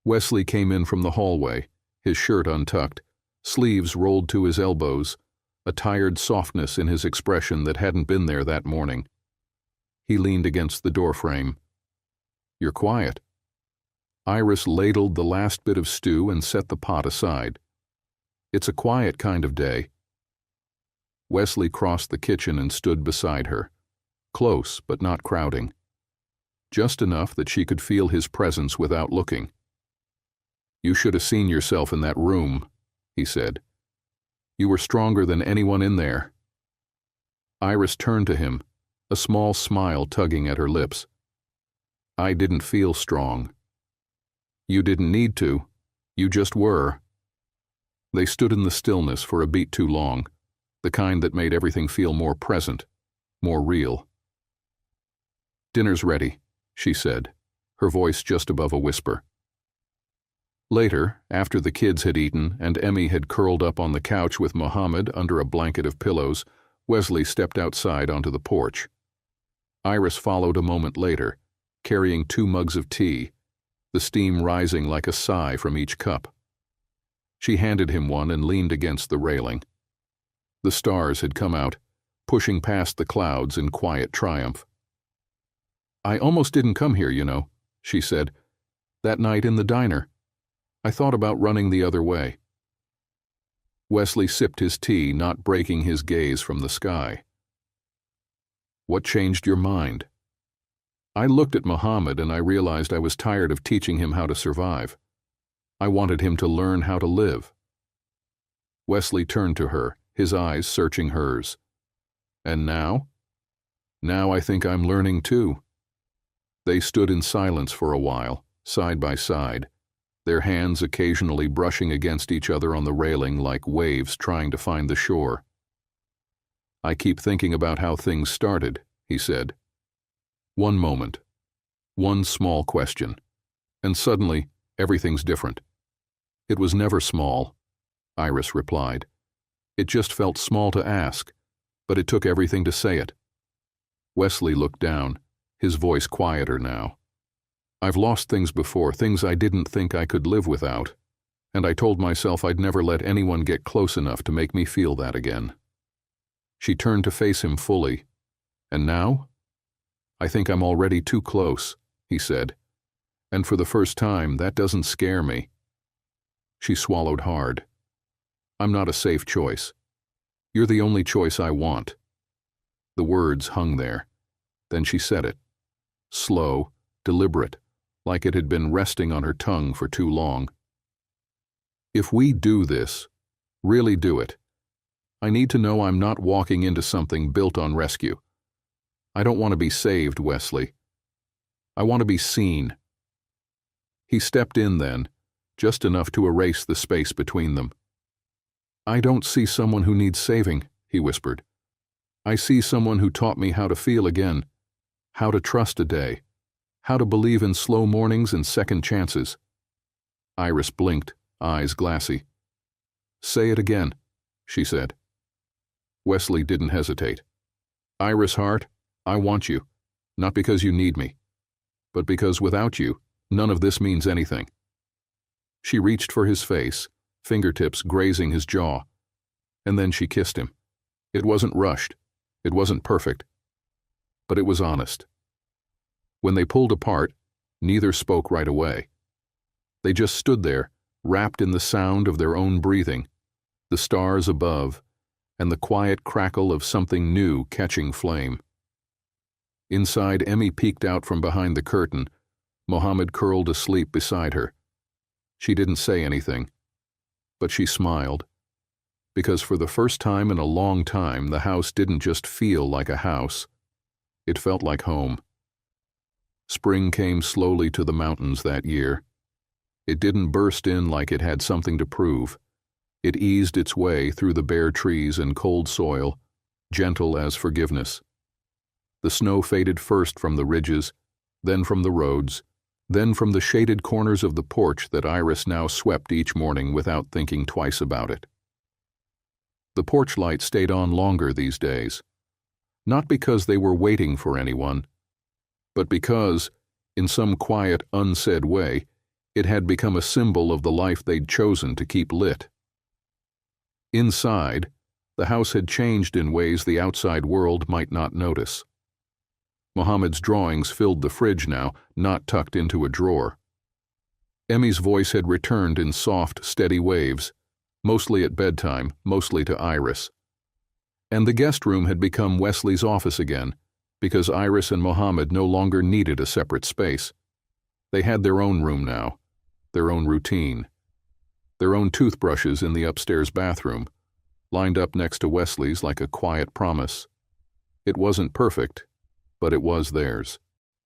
Wesley came in from the hallway, his shirt untucked, sleeves rolled to his elbows, a tired softness in his expression that hadn't been there that morning. He leaned against the doorframe. "You're quiet." Iris ladled the last bit of stew and set the pot aside. "It's a quiet kind of day." Wesley crossed the kitchen and stood beside her, close but not crowding, just enough that she could feel his presence without looking. "You should have seen yourself in that room," he said. "You were stronger than anyone in there." Iris turned to him, a small smile tugging at her lips. "I didn't feel strong." "You didn't need to. You just were." They stood in the stillness for a beat too long, the kind that made everything feel more present, more real. "Dinner's ready," she said, her voice just above a whisper. Later, after the kids had eaten and Emmy had curled up on the couch with Mohammed under a blanket of pillows, Wesley stepped outside onto the porch. Iris followed a moment later, carrying 2 mugs of tea, the steam rising like a sigh from each cup. She handed him one and leaned against the railing. The stars had come out, pushing past the clouds in quiet triumph. "I almost didn't come here, you know," she said. "That night in the diner. I thought about running the other way." Wesley sipped his tea, not breaking his gaze from the sky. "What changed your mind?" "I looked at Mohammed and I realized I was tired of teaching him how to survive. I wanted him to learn how to live." Wesley turned to her, his eyes searching hers. "And now?" "Now I think I'm learning too." They stood in silence for a while, side by side, their hands occasionally brushing against each other on the railing like waves trying to find the shore. "I keep thinking about how things started," he said. "One moment, one small question, and suddenly everything's different." "It was never small," Iris replied. "It just felt small to ask, but it took everything to say it." Wesley looked down, his voice quieter now. "I've lost things before, things I didn't think I could live without, and I told myself I'd never let anyone get close enough to make me feel that again." She turned to face him fully. "And now? I think I'm already too close," he said. "And for the first time, that doesn't scare me." She swallowed hard. "I'm not a safe choice. You're the only choice I want." The words hung there. Then she said it. Slow, deliberate, like it had been resting on her tongue for too long. "If we do this, really do it, I need to know I'm not walking into something built on rescue. I don't want to be saved, Wesley. I want to be seen." He stepped in then, just enough to erase the space between them. "I don't see someone who needs saving," he whispered. "I see someone who taught me how to feel again, how to trust a day, How to believe in slow mornings and second chances. Iris blinked, eyes glassy. "Say it again," she said. Wesley didn't hesitate. "Iris Hart, I want you, not because you need me, but because without you, none of this means anything." She reached for his face, fingertips grazing his jaw, and then she kissed him. It wasn't rushed, it wasn't perfect, but it was honest. When they pulled apart, neither spoke right away. They just stood there, wrapped in the sound of their own breathing, the stars above, and the quiet crackle of something new catching flame. Inside, Emmy peeked out from behind the curtain, Mohammed curled asleep beside her. She didn't say anything, but she smiled, because for the first time in a long time the house didn't just feel like a house. It felt like home. Spring came slowly to the mountains that year. It didn't burst in like it had something to prove. It eased its way through the bare trees and cold soil, gentle as forgiveness. The snow faded first from the ridges, then from the roads, then from the shaded corners of the porch that Iris now swept each morning without thinking twice about it. The porch light stayed on longer these days, not because they were waiting for anyone, but because, in some quiet, unsaid way, it had become a symbol of the life they'd chosen to keep lit. Inside, the house had changed in ways the outside world might not notice. Mohammed's drawings filled the fridge now, not tucked into a drawer. Emmy's voice had returned in soft, steady waves, mostly at bedtime, mostly to Iris. And the guest room had become Wesley's office again, because Iris and Mohammed no longer needed a separate space. They had their own room now, their own routine, their own toothbrushes in the upstairs bathroom, lined up next to Wesley's like a quiet promise. It wasn't perfect, but it was theirs.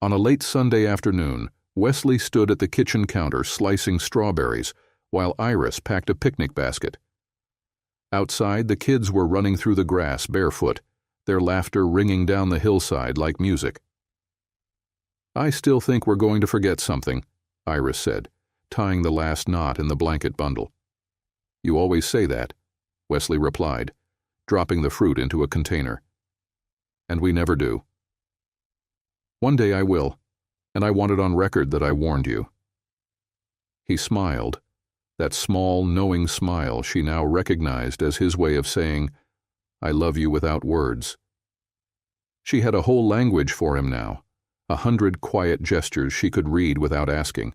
On a late Sunday afternoon, Wesley stood at the kitchen counter slicing strawberries, while Iris packed a picnic basket. Outside, the kids were running through the grass barefoot, their laughter ringing down the hillside like music. "I still think we're going to forget something," Iris said, tying the last knot in the blanket bundle. "You always say that," Wesley replied, dropping the fruit into a container. "And we never do." "One day I will, and I want it on record that I warned you." He smiled, that small, knowing smile she now recognized as his way of saying, "I love you without words." She had a whole language for him now, 100 quiet gestures she could read without asking.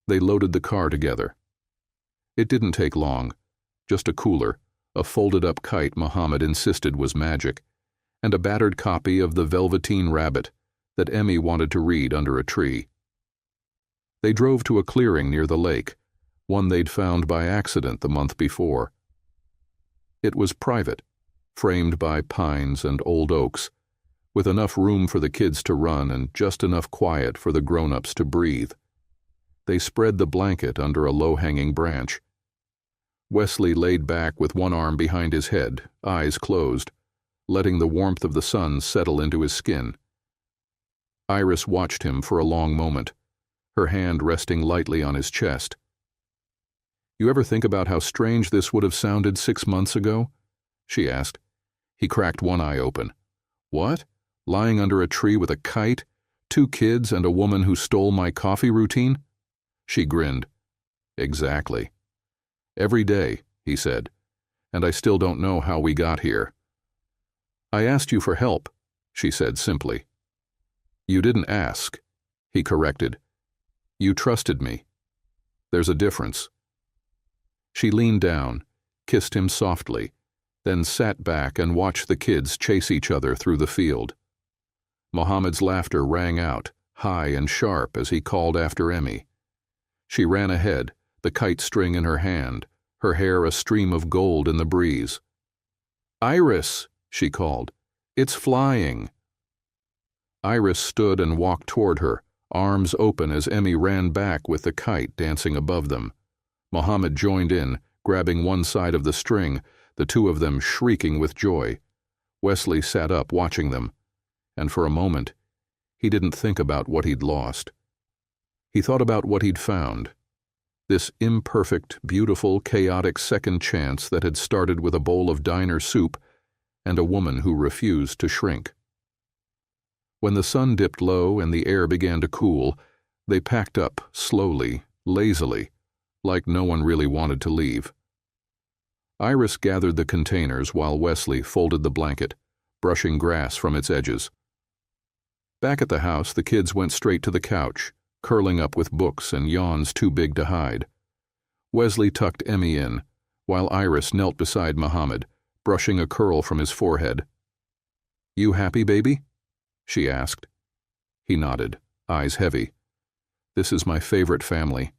They loaded the car together. It didn't take long, just a cooler, a folded-up kite Mohammed insisted was magic, and a battered copy of The Velveteen Rabbit that Emmy wanted to read under a tree. They drove to a clearing near the lake, one they'd found by accident the month before. It was private, framed by pines and old oaks, with enough room for the kids to run and just enough quiet for the grown-ups to breathe. They spread the blanket under a low-hanging branch. Wesley laid back with one arm behind his head, eyes closed, letting the warmth of the sun settle into his skin. Iris watched him for a long moment, her hand resting lightly on his chest. "You ever think about how strange this would have sounded 6 months ago?" she asked. He cracked one eye open. "What? Lying under a tree with a kite, 2 kids, and a woman who stole my coffee routine?" She grinned. "Exactly. Every day," he said, "and I still don't know how we got here." "I asked you for help," she said simply. "You didn't ask," he corrected. "You trusted me. There's a difference." She leaned down, kissed him softly, then sat back and watched the kids chase each other through the field. Mohammed's laughter rang out, high and sharp, as he called after Emmy. She ran ahead, the kite string in her hand, her hair a stream of gold in the breeze. "Iris," she called, "it's flying." Iris stood and walked toward her, arms open as Emmy ran back with the kite dancing above them. Mohammed joined in, grabbing one side of the string, the two of them shrieking with joy. Wesley sat up watching them, and for a moment He didn't think about what he'd lost. He thought about what he'd found. This imperfect, beautiful, chaotic second chance that had started with a bowl of diner soup and a woman who refused to shrink. When the sun dipped low and the air began to cool, they packed up, slowly, lazily, like no one really wanted to leave. Iris gathered the containers while Wesley folded the blanket, brushing grass from its edges. Back at the house, the kids went straight to the couch, curling up with books and yawns too big to hide. Wesley tucked Emmy in, while Iris knelt beside Muhammad, brushing a curl from his forehead. "You happy, baby?" she asked. He nodded, eyes heavy. "This is my favorite family."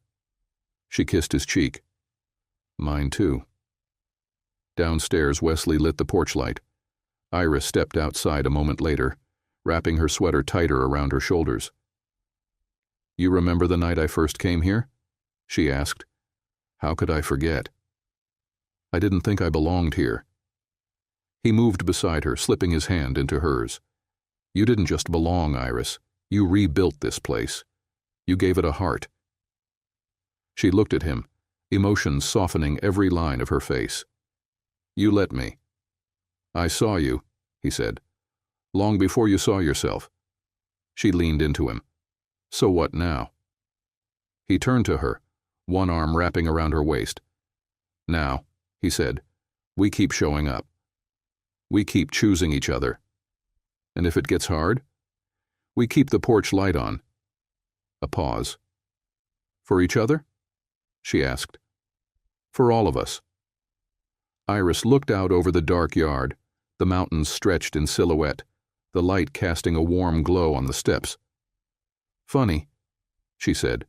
She kissed his cheek. "Mine too." Downstairs, Wesley lit the porch light. Iris stepped outside a moment later, wrapping her sweater tighter around her shoulders. "You remember the night I first came here?" she asked. "How could I forget? I didn't think I belonged here." He moved beside her, slipping his hand into hers. "You didn't just belong, Iris. You rebuilt this place. You gave it a heart." She looked at him, emotions softening every line of her face. "You let me." "I saw you," he said. "Long before you saw yourself." She leaned into him. "So what now?" He turned to her, one arm wrapping around her waist. "Now," he said, "we keep showing up. We keep choosing each other. And if it gets hard, we keep the porch light on." A pause. "For each other?" she asked. "For all of us." Iris looked out over the dark yard, the mountains stretched in silhouette, the light casting a warm glow on the steps. "Funny," she said.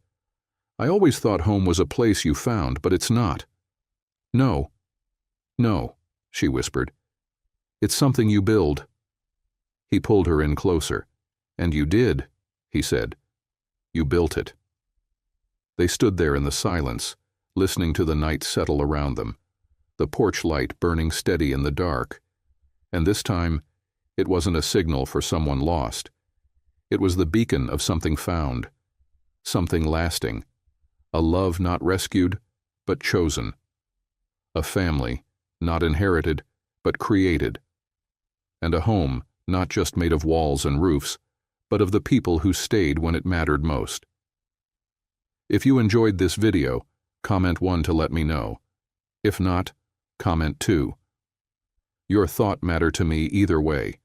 "I always thought home was a place you found, but it's not." "No, no," she whispered. "It's something you build." He pulled her in closer. "And you did," he said. "You built it." They stood there in the silence, listening to the night settle around them, the porch light burning steady in the dark. And this time, it wasn't a signal for someone lost. It was the beacon of something found, something lasting, a love not rescued, but chosen, a family not inherited, but created, and a home not just made of walls and roofs, but of the people who stayed when it mattered most. If you enjoyed this video, comment 1 to let me know. If not, comment 2. Your thought matters to me either way.